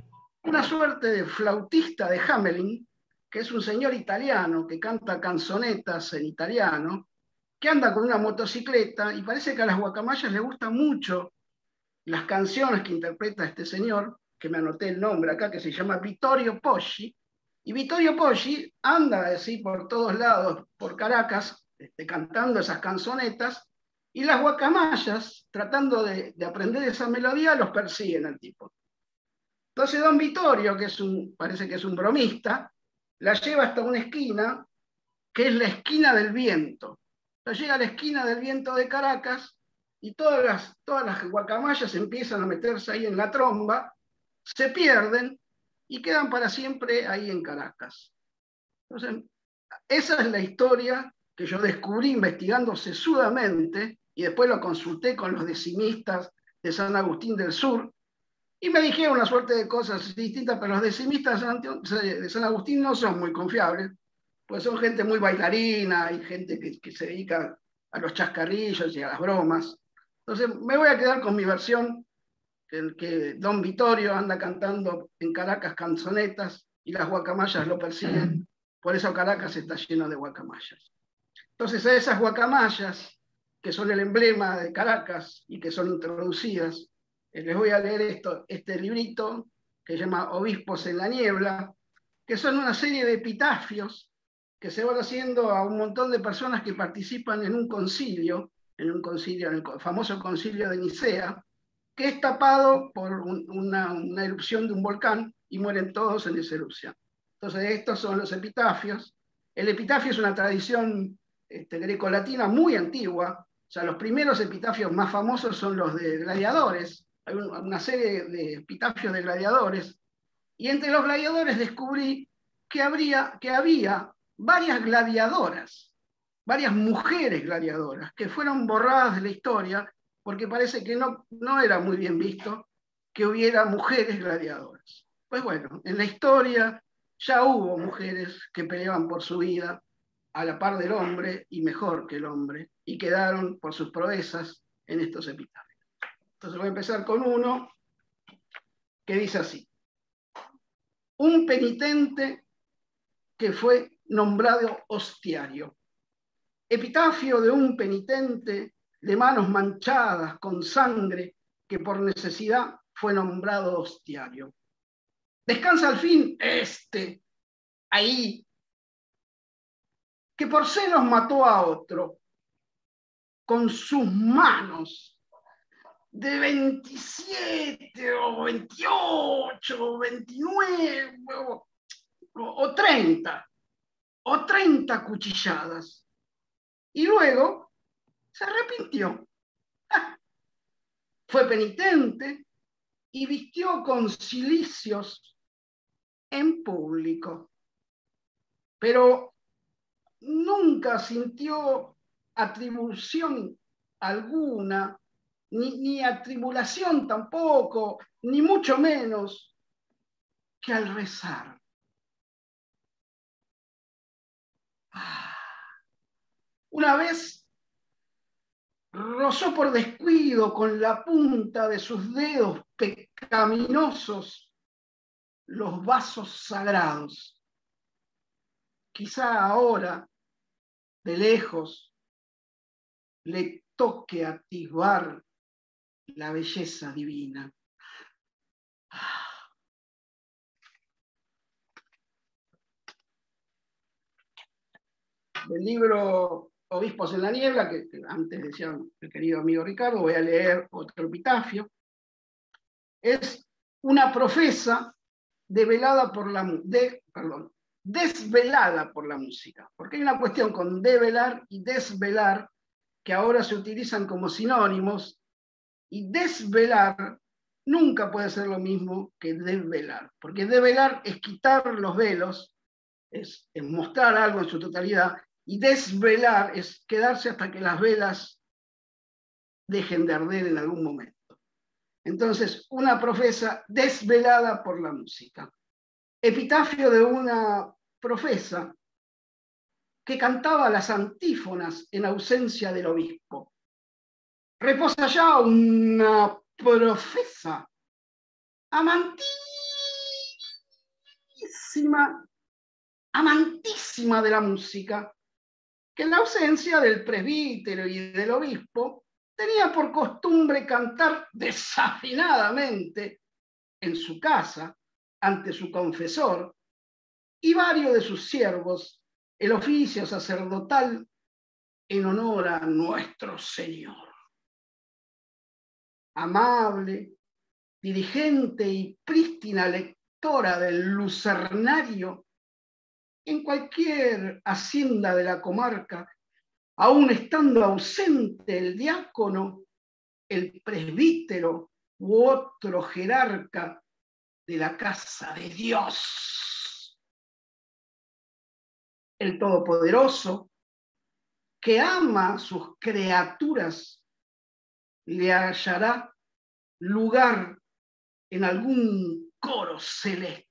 una suerte de flautista de Hamelin, que es un señor italiano que canta canzonetas en italiano, que anda con una motocicleta, y parece que a las guacamayas les gustan mucho las canciones que interpreta este señor, que me anoté el nombre acá, que se llama Vittorio Poggi, y Vittorio Poggi anda así por todos lados, por Caracas, cantando esas canzonetas, y las guacamayas, tratando de aprender esa melodía, los persiguen al tipo. Entonces don Vittorio, que parece que es un bromista, la lleva hasta una esquina, que es la esquina del viento. Entonces llega a la esquina del viento de Caracas, y todas las guacamayas empiezan a meterse ahí en la tromba, se pierden y quedan para siempre ahí en Caracas. Entonces, esa es la historia que yo descubrí investigando sesudamente, y después lo consulté con los decimistas de San Agustín del Sur, y me dijeron una suerte de cosas distintas, pero los decimistas de San Agustín no son muy confiables, pues son gente muy bailarina y gente que se dedica a los chascarrillos y a las bromas. Entonces me voy a quedar con mi versión, que don Vittorio anda cantando en Caracas canzonetas y las guacamayas lo persiguen, por eso Caracas está lleno de guacamayas. Entonces a esas guacamayas, que son el emblema de Caracas y que son introducidas, les voy a leer este librito que se llama Obispos en la Niebla, que son una serie de epitafios que se van haciendo a un montón de personas que participan en un concilio, en el famoso concilio de Nicea, que es tapado por una erupción de un volcán y mueren todos en esa erupción. Entonces estos son los epitafios. El epitafio es una tradición grecolatina muy antigua. O sea, los primeros epitafios más famosos son los de gladiadores. Hay una serie de epitafios de gladiadores. Y entre los gladiadores descubrí que había varias gladiadoras, varias mujeres gladiadoras, que fueron borradas de la historia porque parece que no era muy bien visto que hubiera mujeres gladiadoras. Pues bueno, en la historia ya hubo mujeres que peleaban por su vida a la par del hombre y mejor que el hombre, y quedaron por sus proezas en estos epitafios. Entonces voy a empezar con uno que dice así: un penitente que fue nombrado hostiario. Epitafio de un penitente de manos manchadas con sangre, que por necesidad fue nombrado hostiario. Descansa al fin ahí, que por celos mató a otro con sus manos de 27 o 28 o 29 o 30 cuchilladas. Y luego se arrepintió. Fue penitente y vistió con cilicios en público. Pero nunca sintió atribución alguna, ni atribulación tampoco, ni mucho menos que al rezar. Una vez rozó por descuido con la punta de sus dedos pecaminosos los vasos sagrados. Quizá ahora, de lejos, le toque atisbar la belleza divina. Del libro Obispos en la Niebla, que antes decía el querido amigo Ricardo, voy a leer otro epitafio. Es una profesa desvelada por la música, porque hay una cuestión con develar y desvelar que ahora se utilizan como sinónimos, y desvelar nunca puede ser lo mismo que desvelar, porque desvelar es quitar los velos, es mostrar algo en su totalidad, y desvelar es quedarse hasta que las velas dejen de arder en algún momento. Entonces, una profesa desvelada por la música. Epitafio de una profesa que cantaba las antífonas en ausencia del obispo. Reposa ya una profesa amantísima de la música, que en la ausencia del presbítero y del obispo tenía por costumbre cantar desafinadamente en su casa ante su confesor y varios de sus siervos el oficio sacerdotal en honor a nuestro Señor. Amable, dirigente y prístina lectora del lucernario, en cualquier hacienda de la comarca, aun estando ausente el diácono, el presbítero u otro jerarca de la casa de Dios. El Todopoderoso, que ama a sus criaturas, le hallará lugar en algún coro celeste.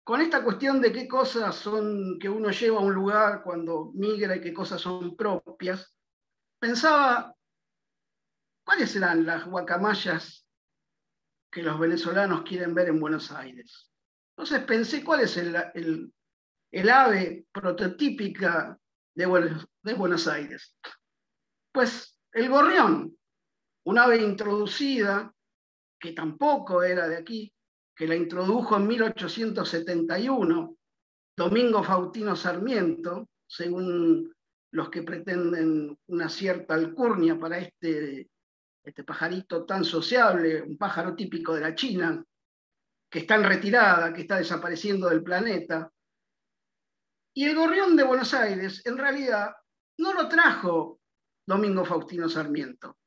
Con esta cuestión de qué cosas son que uno lleva a un lugar cuando migra y qué cosas son propias, pensaba, ¿cuáles serán las guacamayas que los venezolanos quieren ver en Buenos Aires? Entonces pensé, ¿cuál es el ave prototípica de Buenos Aires? Pues el gorrión, un ave introducida, que tampoco era de aquí, que la introdujo en 1871 Domingo Faustino Sarmiento, según los que pretenden una cierta alcurnia para este pajarito tan sociable, un pájaro típico de la China, que está en retirada, que está desapareciendo del planeta. Y el gorrión de Buenos Aires, en realidad, no lo trajo Domingo Faustino Sarmiento.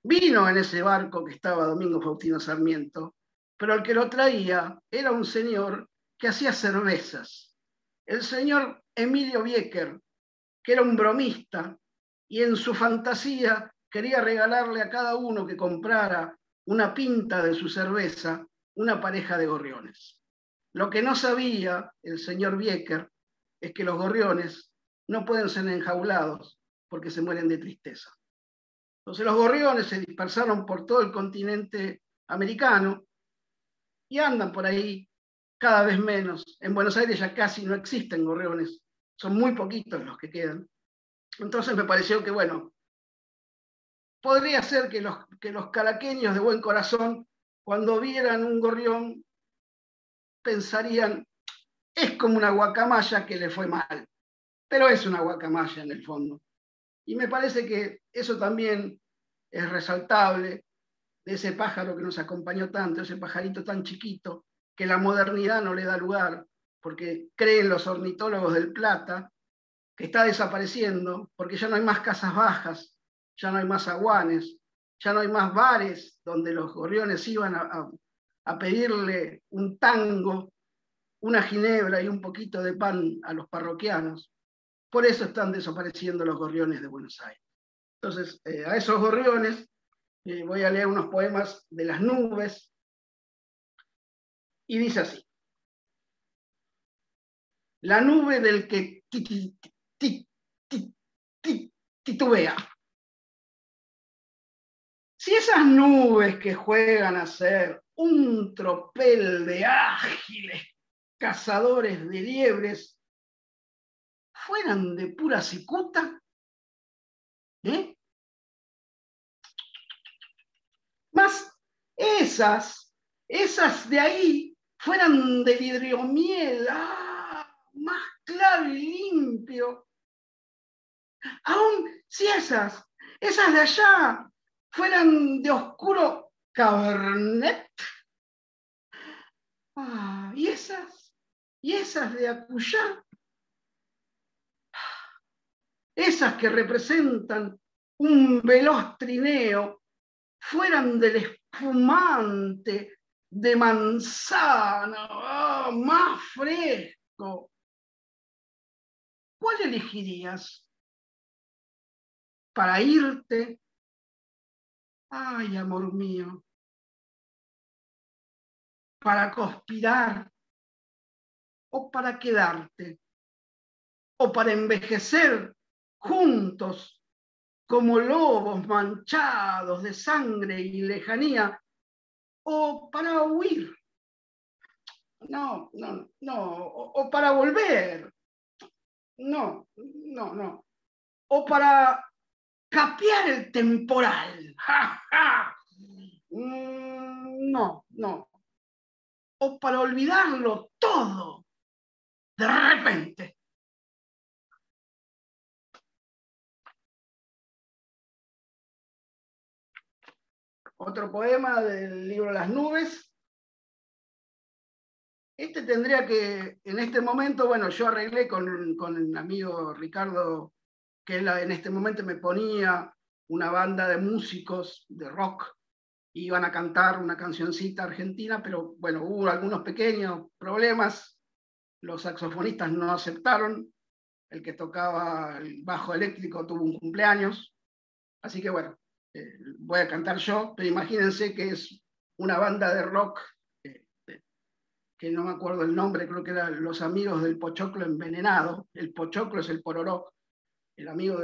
Vino en ese barco que estaba Domingo Faustino Sarmiento, pero el que lo traía era un señor que hacía cervezas. El señor Emilio Biecker, que era un bromista, y en su fantasía quería regalarle a cada uno que comprara una pinta de su cerveza una pareja de gorriones. Lo que no sabía el señor Biecker es que los gorriones no pueden ser enjaulados porque se mueren de tristeza. Entonces los gorriones se dispersaron por todo el continente americano y andan por ahí cada vez menos. En Buenos Aires ya casi no existen gorriones, son muy poquitos los que quedan. Entonces me pareció que, bueno, podría ser que los caraqueños de buen corazón, cuando vieran un gorrión, pensarían, es como una guacamaya que le fue mal, pero es una guacamaya en el fondo. Y me parece que eso también es resaltable de ese pájaro que nos acompañó tanto, ese pajarito tan chiquito, que la modernidad no le da lugar, porque creen los ornitólogos del Plata que está desapareciendo, porque ya no hay más casas bajas, ya no hay más aguanes, ya no hay más bares donde los gorriones iban a a pedirle un tango, una ginebra y un poquito de pan a los parroquianos. Por eso están desapareciendo los gorriones de Buenos Aires. Entonces, a esos gorriones voy a leer unos poemas de las nubes, y dice así: la nube del que titubea. Si esas nubes que juegan a ser un tropel de ágiles cazadores de liebres fueran de pura cicuta, más esas de ahí fueran de vidriomiel, más claro y limpio. Aún si esas de allá fueran de oscuro cabernet, y esas de acullá, esas que representan un veloz trineo, fueran del espumante de manzana, más fresco. ¿Cuál elegirías para irte? Ay, amor mío, para conspirar, o para quedarte, o para envejecer juntos como lobos manchados de sangre y lejanía, o para huir. No, o para volver. No. O para capear el temporal. ¡Ja, ja! No. O para olvidarlo todo de repente. Otro poema del libro Las Nubes. Este tendría que, en este momento, bueno, yo arreglé con el amigo Ricardo, que él en este momento me ponía una banda de músicos de rock, iban a cantar una cancioncita argentina, pero bueno, hubo algunos pequeños problemas, los saxofonistas no aceptaron, el que tocaba el bajo eléctrico tuvo un cumpleaños, así que bueno, voy a cantar yo, pero imagínense que es una banda de rock, que no me acuerdo el nombre, creo que eran Los Amigos del Pochoclo Envenenado. El pochoclo es el pororó. El amigo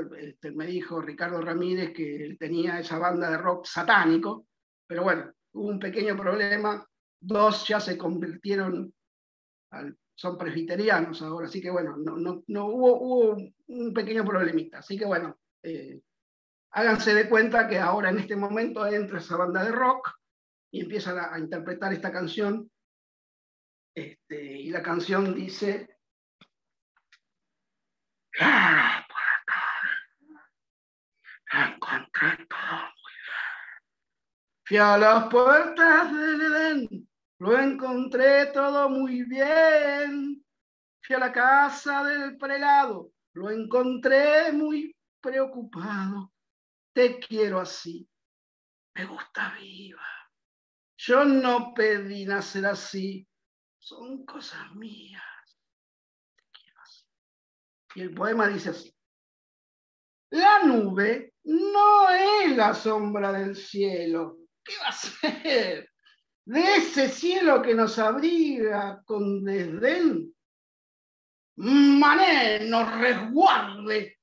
me dijo, Ricardo Ramírez, que él tenía esa banda de rock satánico, pero bueno, hubo un pequeño problema, 2 ya se convirtieron, son presbiterianos ahora, así que bueno, no hubo un pequeño problemita, así que bueno, háganse de cuenta que ahora en este momento entra esa banda de rock y empiezan a interpretar esta canción, y la canción dice: encontré todo muy bien. Fui a las puertas del Edén, lo encontré todo muy bien. Fui a la casa del prelado, lo encontré muy preocupado. Te quiero así, me gusta viva. Yo no pedí nacer así, son cosas mías. Te quiero así. Y el poema dice así: la nube no es la sombra del cielo. ¿Qué va a ser? De ese cielo que nos abriga con desdén. Mané nos resguarde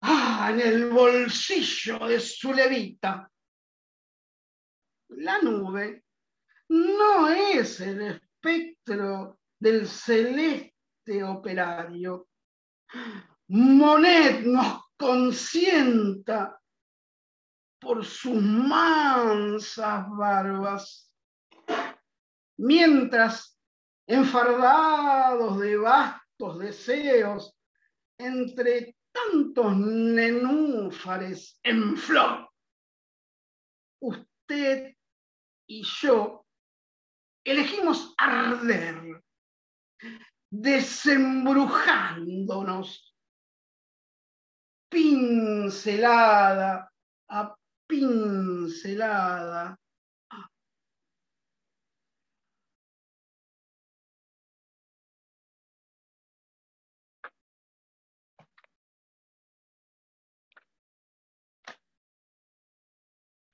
en el bolsillo de su levita. La nube no es el espectro del celeste operario. Monet nos consienta por sus mansas barbas, mientras, enfardados de vastos deseos, entre tantos nenúfares en flor, usted y yo elegimos arder, desembrujándonos, pincelada a pincelada,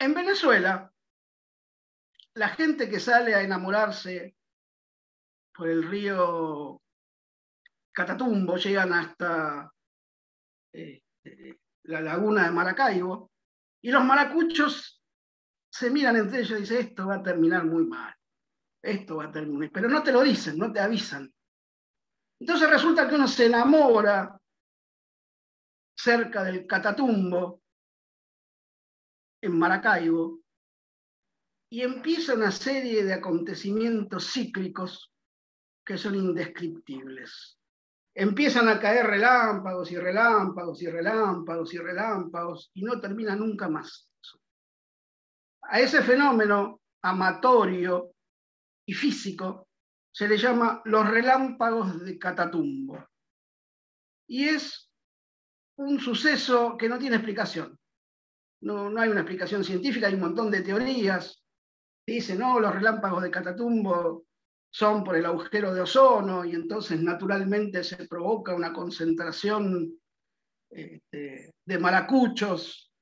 En Venezuela, la gente que sale a enamorarse por el río Catatumbo, llegan hasta la laguna de Maracaibo, y los maracuchos se miran entre ellos y dicen, esto va a terminar muy mal, esto va a terminar, pero no te lo dicen, no te avisan. Entonces resulta que uno se enamora cerca del Catatumbo, en Maracaibo, y empieza una serie de acontecimientos cíclicos que son indescriptibles. Empiezan a caer relámpagos y relámpagos y relámpagos y relámpagos y no termina nunca más. A ese fenómeno amatorio y físico se le llama los relámpagos de Catatumbo. Y es un suceso que no tiene explicación. No hay una explicación científica, hay un montón de teorías. Dicen, no, los relámpagos de Catatumbo son por el agujero de ozono y entonces naturalmente se provoca una concentración de maracuchos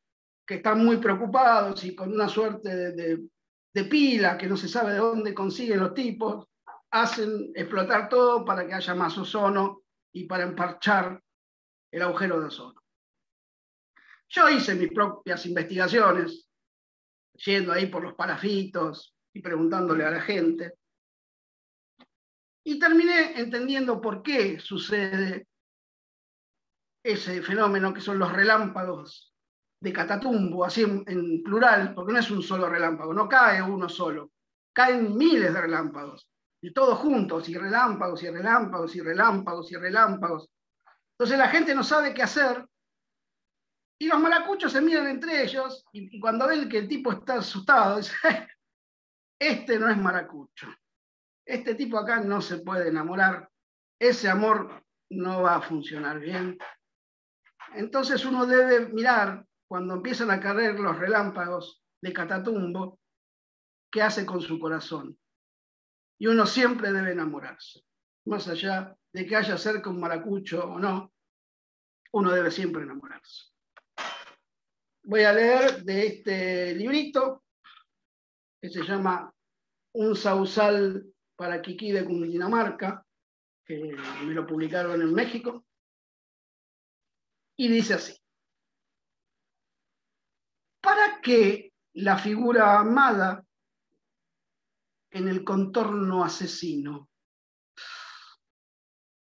que están muy preocupados y con una suerte de pila que no se sabe de dónde consiguen los tipos, hacen explotar todo para que haya más ozono y para emparchar el agujero de ozono. Yo hice mis propias investigaciones, yendo ahí por los palafitos y preguntándole a la gente, y terminé entendiendo por qué sucede ese fenómeno que son los relámpagos de Catatumbo, así en plural, porque no es un solo relámpago, no cae uno solo, caen miles de relámpagos, y todos juntos, y relámpagos, y relámpagos, y relámpagos, y relámpagos. Entonces la gente no sabe qué hacer, y los maracuchos se miran entre ellos, y cuando ven que el tipo está asustado, dicen, este no es maracucho, este tipo acá no se puede enamorar, ese amor no va a funcionar bien. Entonces uno debe mirar, cuando empiezan a caer los relámpagos de Catatumbo, qué hace con su corazón. Y uno siempre debe enamorarse. Más allá de que haya cerca un maracucho o no, uno debe siempre enamorarse. Voy a leer de este librito, que se llama Un sausal para Kiki de Cundinamarca, que me lo publicaron en México, y dice así. ¿Para qué la figura amada en el contorno asesino?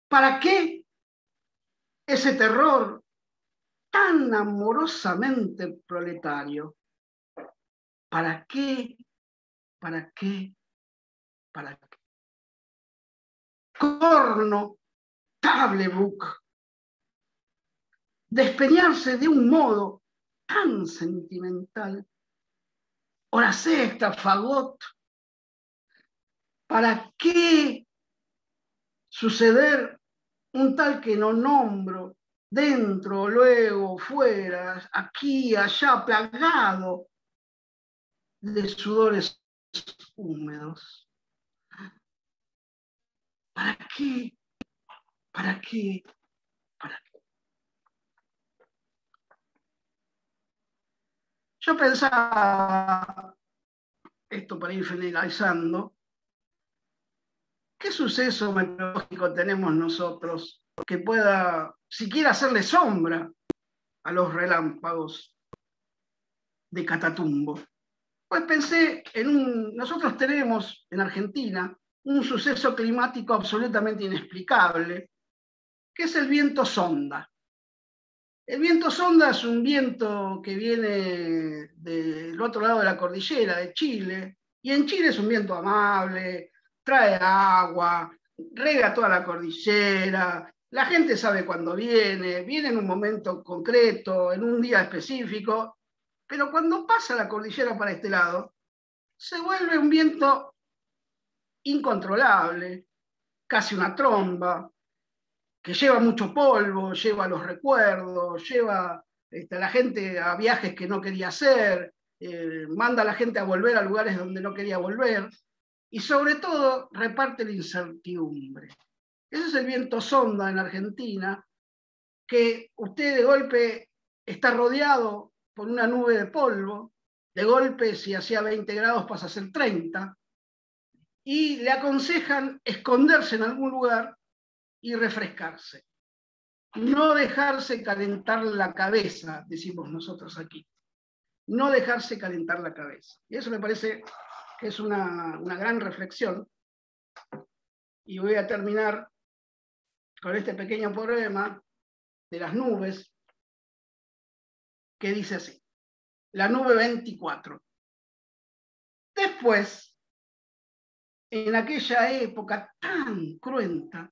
¿Para qué ese terror tan amorosamente proletario? ¿Para qué? ¿Para qué? ¿Para qué? Corno, Tablebrook, despeñarse de un modo tan sentimental. Hora sexta, fagot. ¿Para qué suceder un tal que no nombro, dentro, luego, fuera, aquí, allá, plagado de sudores húmedos? ¿Para qué? ¿Para qué? ¿Para qué? Yo pensaba, esto para ir finalizando, ¿qué suceso meteorológico tenemos nosotros que pueda siquiera hacerle sombra a los relámpagos de Catatumbo? Pues pensé nosotros tenemos en Argentina un suceso climático absolutamente inexplicable, que es el viento sonda. El viento sonda es un viento que viene del otro lado de la cordillera, de Chile, y en Chile es un viento amable, trae agua, rega toda la cordillera, la gente sabe cuándo viene en un momento concreto, en un día específico, pero cuando pasa la cordillera para este lado, se vuelve un viento incontrolable, casi una tromba, que lleva mucho polvo, lleva los recuerdos, lleva a la gente a viajes que no quería hacer, manda a la gente a volver a lugares donde no quería volver, y sobre todo reparte la incertidumbre. Ese es el viento sonda en Argentina, que usted de golpe está rodeado por una nube de polvo, De golpe, si hacía 20 grados pasa a ser 30, y le aconsejan esconderse en algún lugar y refrescarse. No dejarse calentar la cabeza, decimos nosotros aquí. No dejarse calentar la cabeza. Y eso me parece que es una gran reflexión. Y voy a terminar con este pequeño poema de las nubes, que dice así: la nube 24. Después, en aquella época tan cruenta,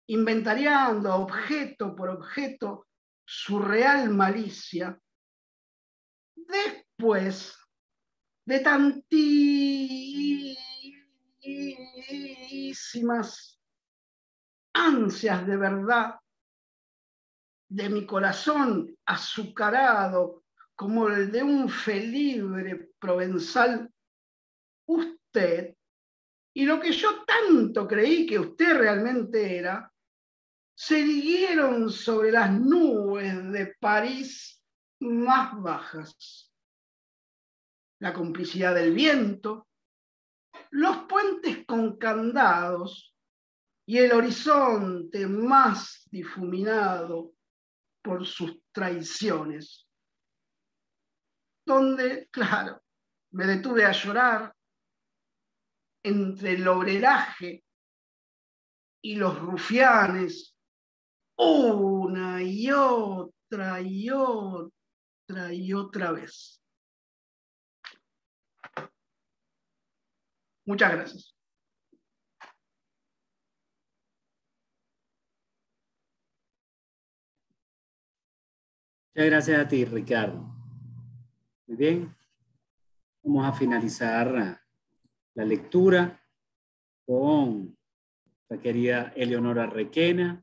inventariando objeto por objeto su real malicia, después de tantísimas ansias de verdad, de mi corazón azucarado como el de un felibre provenzal, usted, y lo que yo tanto creí que usted realmente era, se irguieron sobre las nubes de París más bajas. La complicidad del viento, los puentes con candados y el horizonte más difuminado por sus traiciones, donde, claro, me detuve a llorar entre el obreraje y los rufianes, una y otra y otra y otra vez. Muchas gracias. Muchas gracias a ti, Ricardo. Muy bien. Vamos a finalizar la lectura con la querida Eleonora Requena,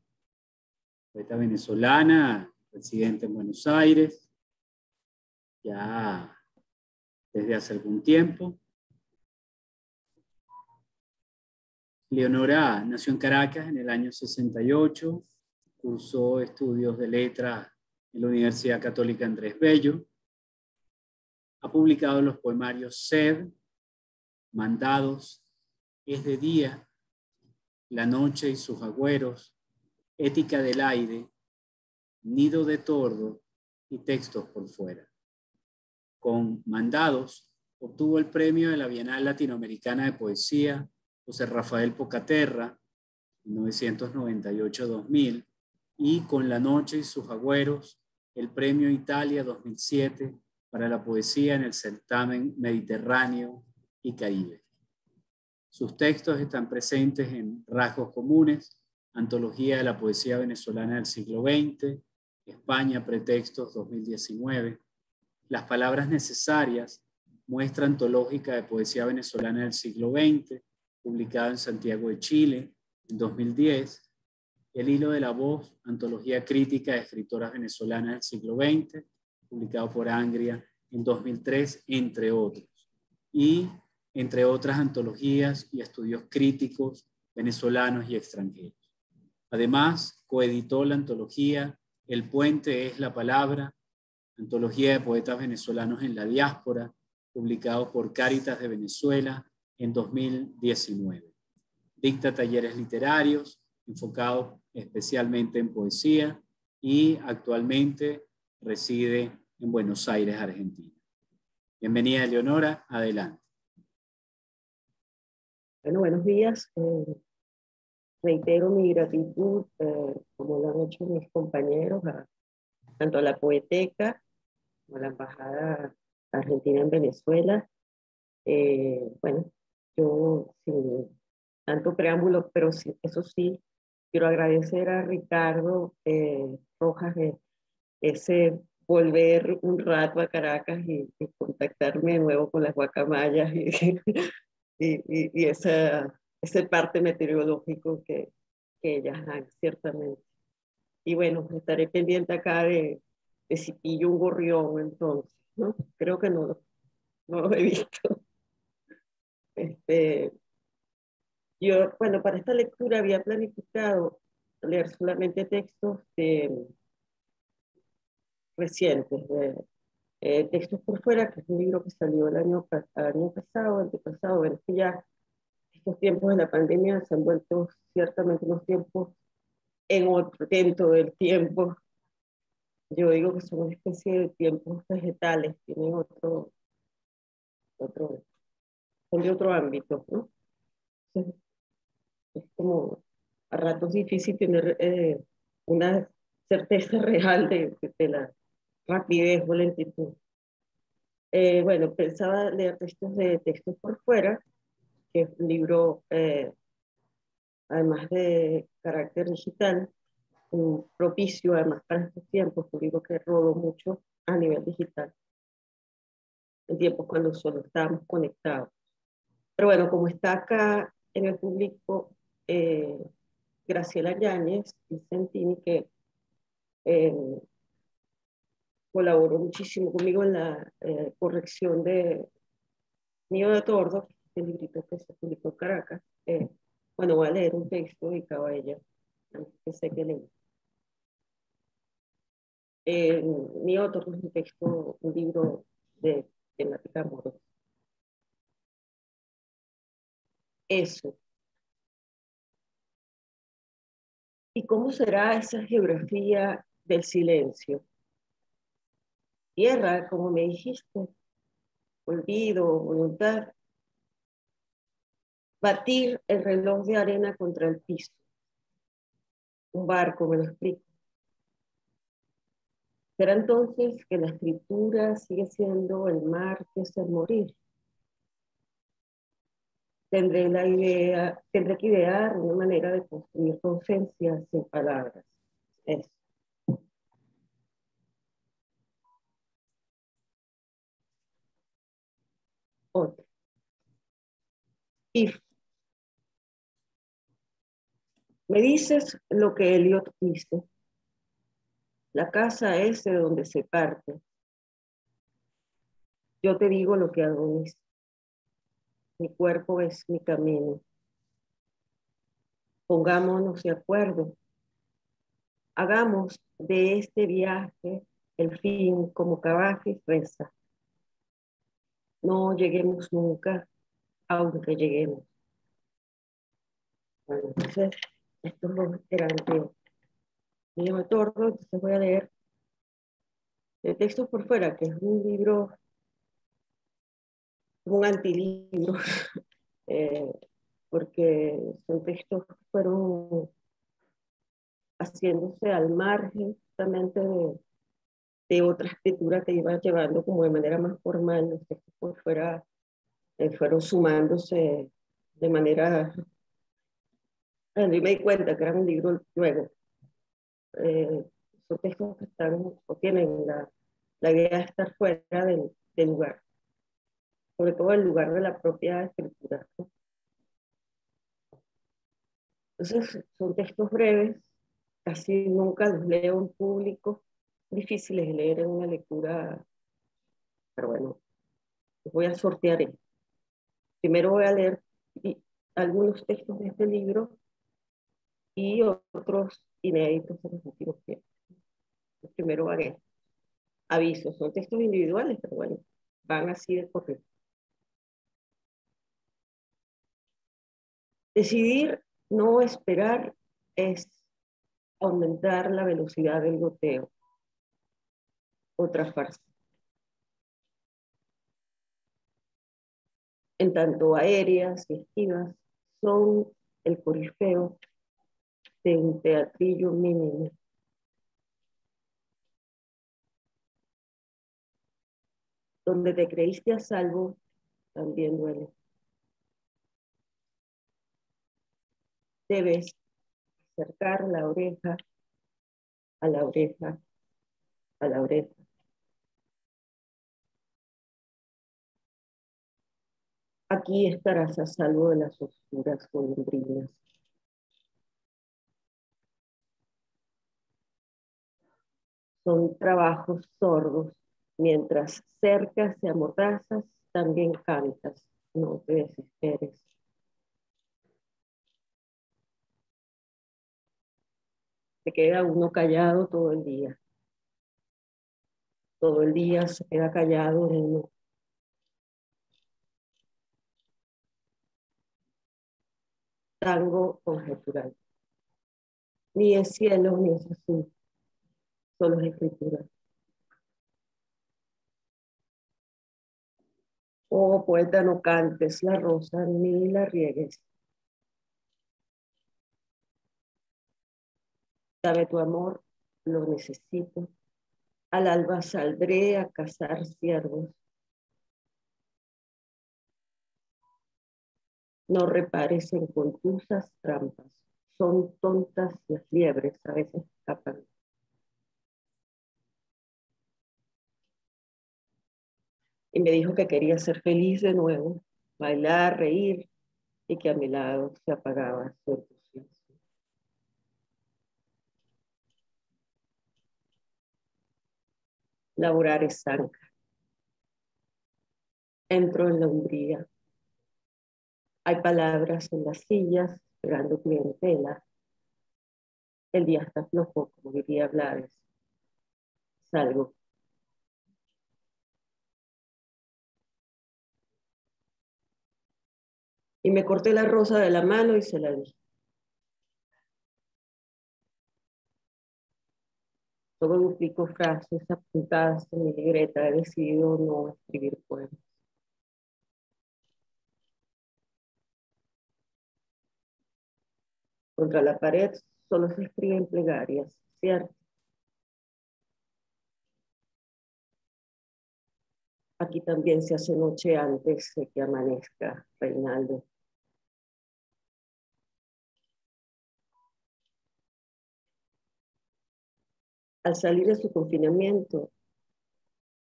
poeta venezolana, residente en Buenos Aires, ya desde hace algún tiempo. Leonora nació en Caracas en el año 68, cursó estudios de letras en la Universidad Católica Andrés Bello, ha publicado los poemarios Sed, Mandados, Es de día, La noche y sus agüeros, Ética del aire, Nido de tordo y Textos por fuera. Con Mandados obtuvo el premio de la Bienal Latinoamericana de Poesía José Rafael Pocaterra, 1998-2000, y con La noche y sus agüeros, el premio Italia 2007 para la poesía en el certamen Mediterráneo y Caribe. Sus textos están presentes en Rasgos Comunes, Antología de la Poesía Venezolana del siglo XX, España Pretextos 2019, Las palabras necesarias, Muestra antológica de poesía venezolana del siglo XX, publicado en Santiago de Chile en 2010, El hilo de la voz, Antología crítica de escritoras venezolanas del siglo XX, publicado por Angria en 2003, entre otros. Y entre otras antologías y estudios críticos venezolanos y extranjeros. Además, coeditó la antología El puente es la palabra, Antología de poetas venezolanos en la diáspora, publicado por Cáritas de Venezuela en 2019. Dicta talleres literarios, enfocados especialmente en poesía, y actualmente reside en Buenos Aires, Argentina. Bienvenida, Eleonora, adelante. Bueno, buenos días. Reitero mi gratitud, como lo han hecho mis compañeros, tanto a la Poeteca como a la Embajada Argentina en Venezuela. Bueno, yo sin tanto preámbulo, pero sí, eso sí, quiero agradecer a Ricardo Rojas de ese volver un rato a Caracas y contactarme de nuevo con las guacamayas y ese parte meteorológico que ellas dan, ciertamente. Y bueno, estaré pendiente acá de si pillo un gorrión entonces, ¿no? Creo que no lo he visto. Yo, bueno, para esta lectura había planificado leer solamente textos recientes, Textos por fuera, que es un libro que salió el año pasado, antepasado. Bueno, es que ya estos tiempos de la pandemia se han vuelto ciertamente unos tiempos dentro del tiempo. Yo digo que son una especie de tiempos vegetales, tienen son de otro ámbito, ¿no? Entonces, es como a ratos difícil tener una certeza real de la rapidez o lentitud. Bueno, pensaba leer textos por fuera, que es un libro, además de carácter digital, propicio además para estos tiempos, un libro que rodó mucho a nivel digital, en tiempos cuando solo estábamos conectados. Pero bueno, como está acá en el público Graciela Yáñez Vicentini, que eh, colaboró muchísimo conmigo en la corrección de Nido de Tordo, el librito que se publicó en Caracas. Bueno, voy a leer un texto dedicado a ella, que sé que leí. Nido de Tordo es un texto, un libro de temática amorosa. Eso. ¿Y cómo será esa geografía del silencio? Tierra, como me dijiste, olvido, voluntad. Batir el reloj de arena contra el piso. Un barco, me lo explico. ¿Será entonces que la escritura sigue siendo el mar que es el morir? Tendré que idear una manera de construir conciencia sin palabras. Eso. Otra. If. Me dices lo que Eliot dice. La casa es de donde se parte. Yo te digo lo que agonizo. Mi cuerpo es mi camino. Pongámonos de acuerdo. Hagamos de este viaje el fin como Cavafis reza. No lleguemos nunca, aunque lleguemos. Bueno, entonces, estos dos eran de Nido de Tordo. Entonces voy a leer de Textos por fuera, que es un libro, un antilibro, porque son textos que fueron haciéndose al margen justamente de otra escritura que iba llevando como de manera más formal. Los textos por fuera fueron sumándose de manera... Bueno, y me di cuenta que era un libro luego. Son textos que están o tienen la idea de estar fuera del lugar, sobre todo el lugar de la propia escritura, ¿no? Entonces, son textos breves, casi nunca los leo en público, difíciles de leer en una lectura, pero bueno, los voy a sortear. Primero voy a leer algunos textos de este libro y otros inéditos en los últimos tiempos. Primero van a avisos, son textos individuales, pero bueno, van así de corrido. Decidir no esperar es aumentar la velocidad del goteo. Otra farsa. En tanto aéreas y esquivas son el corifeo de un teatrillo mínimo. Donde te creíste a salvo, también duele. Debes acercar la oreja a la oreja, a la oreja. Aquí estarás a salvo de las oscuras golondrinas. Son trabajos sordos. Mientras cercas y amordazas, también cantas. No te desesperes. Se queda uno callado todo el día. todo el día se queda callado en uno. Tango conjetural. Ni es cielo ni es azul, solo es escritura. Oh, poeta, no cantes la rosa ni la riegues. Dame tu amor, lo necesito. Al alba saldré a cazar ciervos. No repares en confusas trampas. Son tontas las liebres, a veces escapan. Y me dijo que quería ser feliz de nuevo, bailar, reír, y que a mi lado se apagaba su entusiasmo. Laborar es zanca. Entro en la umbría. Hay palabras en las sillas, esperando clientela. El día está flojo, como diría Blades. Salgo. Y me corté la rosa de la mano y se la di. Solo duplico frases apuntadas en mi libreta. He decidido no escribir poemas. Contra la pared solo se escriben plegarias, ¿cierto? Aquí también se hace noche antes de que amanezca, Reinaldo. Al salir de su confinamiento,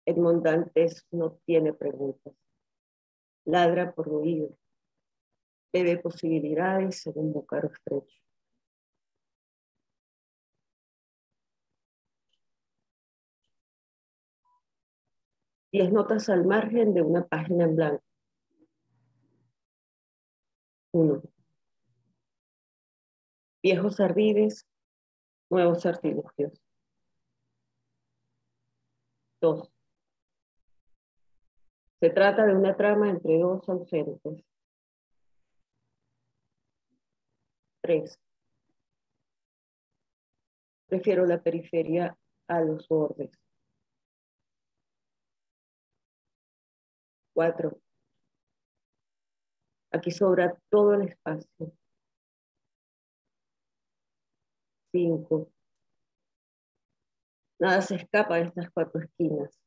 Edmond Dantes no tiene preguntas. Ladra por oído. Bebe posibilidades en un bocado estrecho. Diez notas al margen de una página en blanco. 1. Viejos ardides, nuevos artilugios. 2. Se trata de una trama entre dos ausentes. 3. Prefiero la periferia a los bordes. 4. Aquí sobra todo el espacio. 5. Nada se escapa de estas 4 esquinas.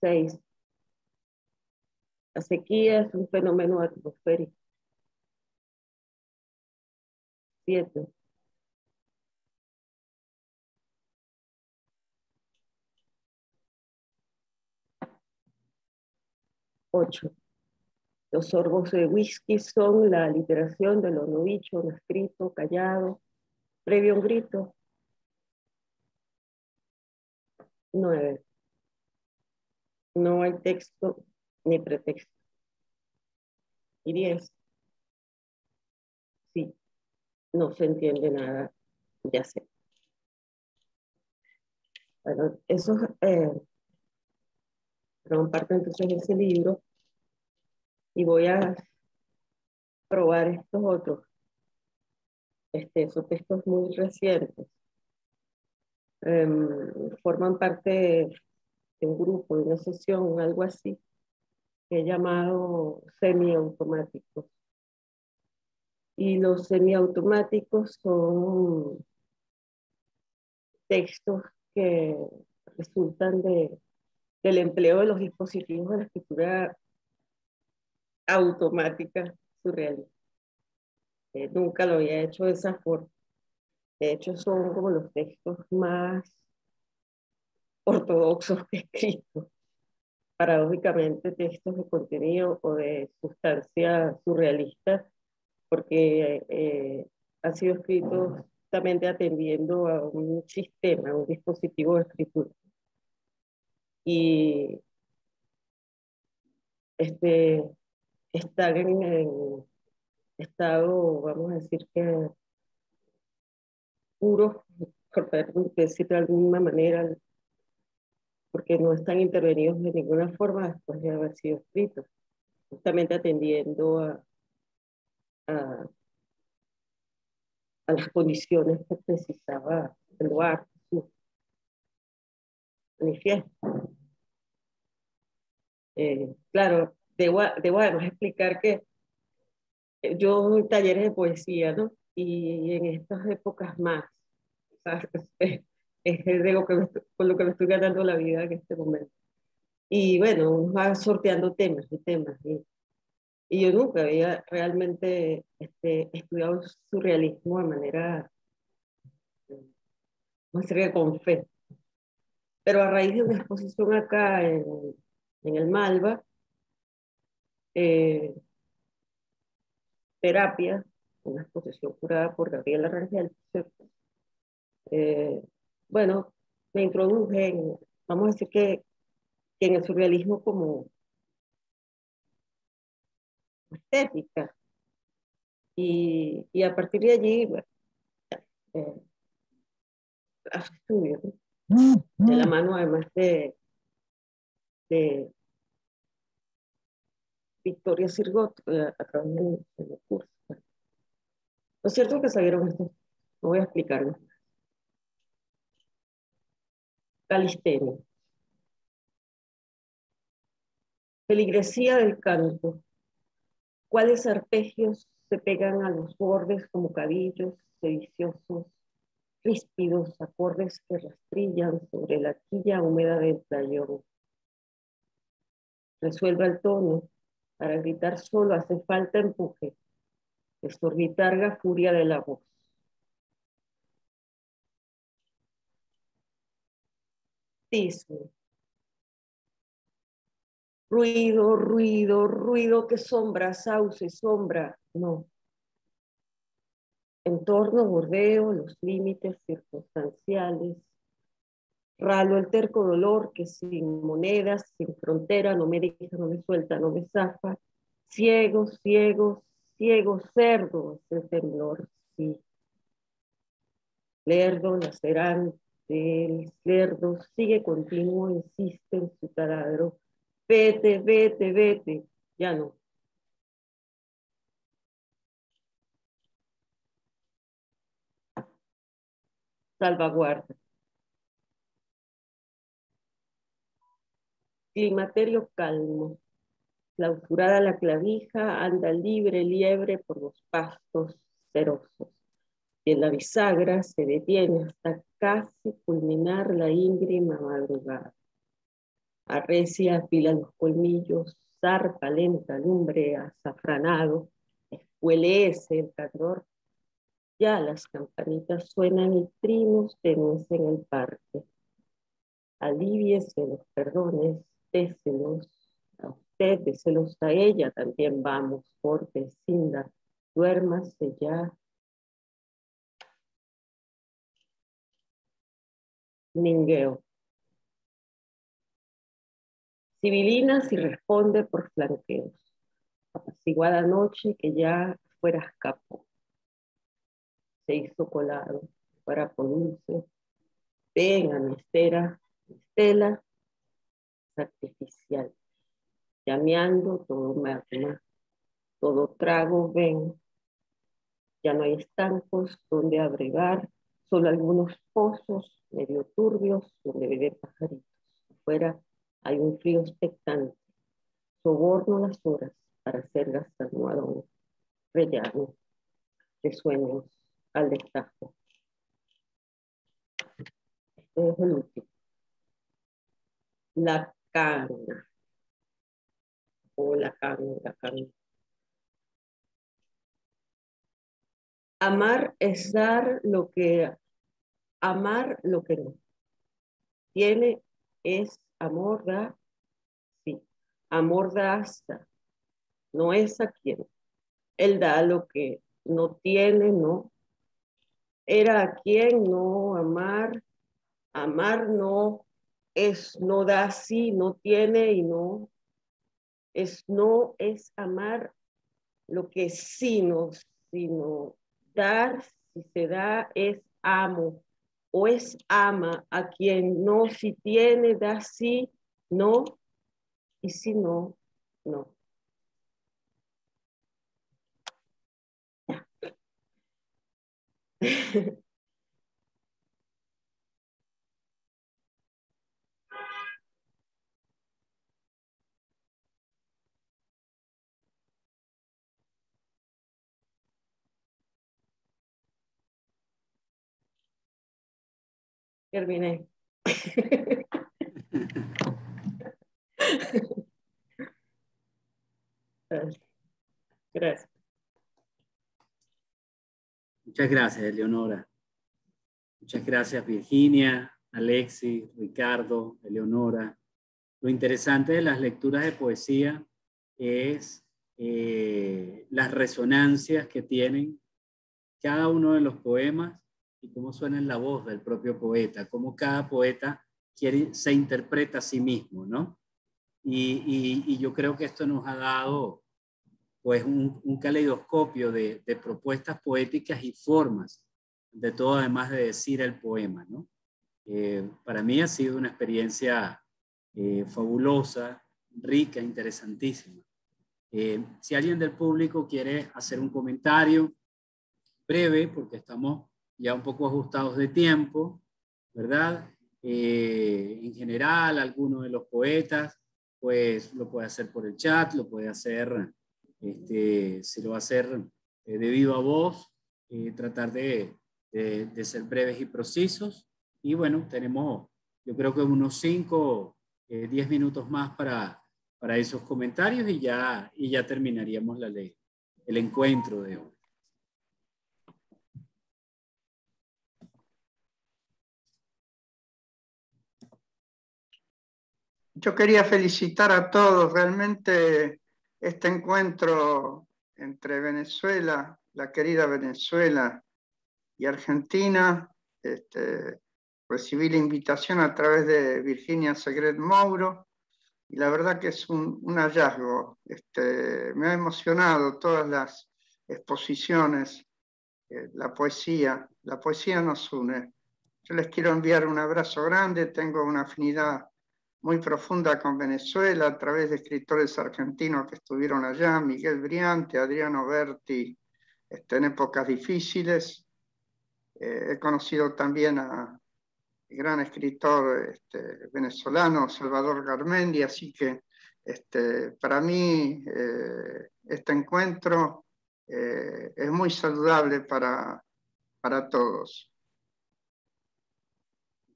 6. La sequía es un fenómeno atmosférico. 7. Ocho. Los sorbos de whisky son la literación de lo no dicho, no escrito, callado, previo a un grito. 9. No hay texto ni pretexto. Y 10. Sí, no se entiende nada, ya sé. Bueno, eso forman parte entonces de ese libro y voy a probar estos otros. Son textos muy recientes. Forman parte de un grupo, de una sesión, algo así, que he llamado semiautomáticos. Y los semiautomáticos son textos que resultan del empleo de los dispositivos de la escritura automática surrealista. Nunca lo había hecho de esa forma. De hecho, son como los textos más ortodoxos que he escrito. Paradójicamente, textos de contenido o de sustancia surrealista, porque han sido escritos justamente atendiendo a un sistema, a un dispositivo de escritura. Y están en estado, vamos a decir que puros, por decir de alguna manera, porque no están intervenidos de ninguna forma después de haber sido escritos, justamente atendiendo a las condiciones que precisaba el lugar, su manifiesto. Claro, debo además explicar que yo doy talleres de poesía, ¿no? Y en estas épocas más, o sea, es de lo que con lo que me estoy ganando la vida en este momento. Y bueno, uno va sorteando temas y temas. Y yo nunca había realmente estudiado surrealismo de manera, vamos a decir, con fe. Pero a raíz de una exposición acá en el Malva, terapia, una exposición curada por Gabriela Rangel, bueno, me introduje en, vamos a decir que en el surrealismo como estética. Y a partir de allí, bueno, hace estudios, ¿no? De la mano además de Victoria Sirgot, a través de los cursos. Lo cierto es que salieron estos, no voy a explicarlo. Calistenia. Feligresía del canto. ¿Cuáles arpegios se pegan a los bordes como cadillos sediciosos, ríspidos, acordes que rastrillan sobre la quilla húmeda del playón? Resuelva el tono. Para gritar solo hace falta empuje. Exorbitarga furia de la voz. Tisne. Ruido, ruido, ruido, que sombra, sauce, sombra. No. Entorno, bordeo, los límites circunstanciales. Ralo el terco dolor que sin monedas, sin frontera, no me deja, no me suelta, no me zafa. Ciego, ciego, ciego, cerdo, es el temblor, sí. Lerdo, lacerante, el cerdo sigue continuo, insiste en su taladro. Vete, vete, vete, ya no. Salvaguarda. Climaterio calmo. Clausurada la clavija, anda libre, liebre por los pastos cerosos. Y en la bisagra se detiene hasta casi culminar la íngrima madrugada. Arrecia, afila los colmillos, zarpa lenta, lumbre, azafranado, escuelece el calor. Ya las campanitas suenan y trinos tenues en el parque. Aliviese los perdones, déselos a usted, déselos a ella, también vamos, corte, cinda, duérmase ya. Ningueo. Sibilina si responde por flanqueos. Apaciguada noche que ya fuera escapó. Se hizo colado, para dulce. Venga, mi estela sacrificial. Llameando todo magma, todo trago ven. Ya no hay estancos donde abrigar, solo algunos pozos medio turbios donde viven pajaritos. Afuera hay un frío expectante. Soborno las horas para hacer gastanuado rellano de sueños al destajo. Este es el último. La cana. O la cana, la cana. Amar es dar lo que, amar lo que no. Tiene, es, amor da, sí. Amor da hasta, no es a quien. Él da lo que no tiene, no. Era a quien no amar, amar no, es no da, sí, no tiene y no. Es no, es amar lo que sí no, sino dar, si se da, es amo. o es ama a quien no, si tiene, da sí, no, y si no, no. Terminé. Gracias. Muchas gracias, Eleonora. Muchas gracias, Virginia, Alexis, Ricardo, Eleonora. Lo interesante de las lecturas de poesía es las resonancias que tienen cada uno de los poemas y cómo suena en la voz del propio poeta, cómo cada poeta se interpreta a sí mismo, ¿no? Y yo creo que esto nos ha dado pues un caleidoscopio de propuestas poéticas y formas de todo, además de decir el poema, ¿no? Para mí ha sido una experiencia fabulosa, rica, interesantísima. Si alguien del público quiere hacer un comentario breve, porque estamos ya un poco ajustados de tiempo, ¿verdad? En general, alguno de los poetas, pues lo puede hacer por el chat, lo puede hacer, si lo va a hacer de viva voz, tratar de ser breves y precisos. Y bueno, tenemos, yo creo que unos 5, 10 minutos más para esos comentarios y ya terminaríamos el encuentro de hoy. Yo quería felicitar a todos. Realmente este encuentro entre Venezuela, la querida Venezuela, y Argentina, recibí la invitación a través de Virginia Segret Mouro, y la verdad que es un hallazgo. Me ha emocionado todas las exposiciones, la poesía nos une. Yo les quiero enviar un abrazo grande, tengo una afinidad muy profunda con Venezuela a través de escritores argentinos que estuvieron allá, Miguel Briante, Adriano Berti, en épocas difíciles. He conocido también a el gran escritor venezolano Salvador Garmendi, así que para mí este encuentro es muy saludable para todos.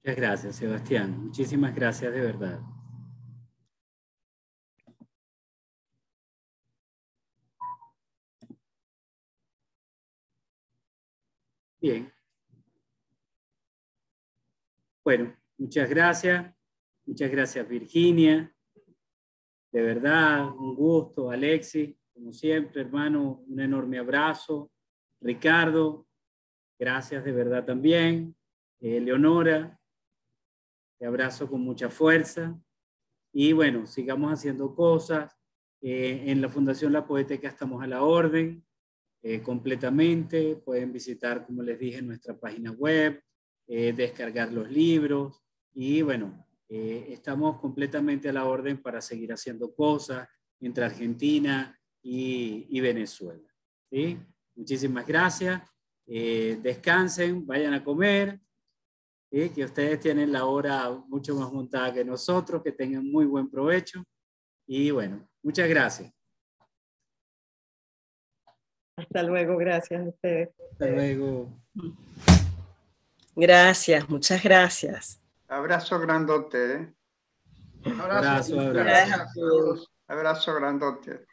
Muchas gracias, Sebastián. Muchísimas gracias de verdad. Bien. Bueno, muchas gracias. Muchas gracias, Virginia. De verdad, un gusto. Alexis, como siempre, hermano, un enorme abrazo. Ricardo, gracias de verdad también. Leonora, te abrazo con mucha fuerza. Y bueno, sigamos haciendo cosas. En la Fundación La Poeteca estamos a la orden completamente. Pueden visitar, como les dije, nuestra página web, descargar los libros y bueno, estamos completamente a la orden para seguir haciendo cosas entre Argentina y Venezuela. ¿Sí? Muchísimas gracias. Descansen, vayan a comer. Que ustedes tienen la hora mucho más montada que nosotros, que tengan muy buen provecho y bueno, muchas gracias. Hasta luego, gracias a ustedes. Hasta luego. Gracias, muchas gracias. Abrazo grandote. Abrazo. Abrazo. Abrazo grandote.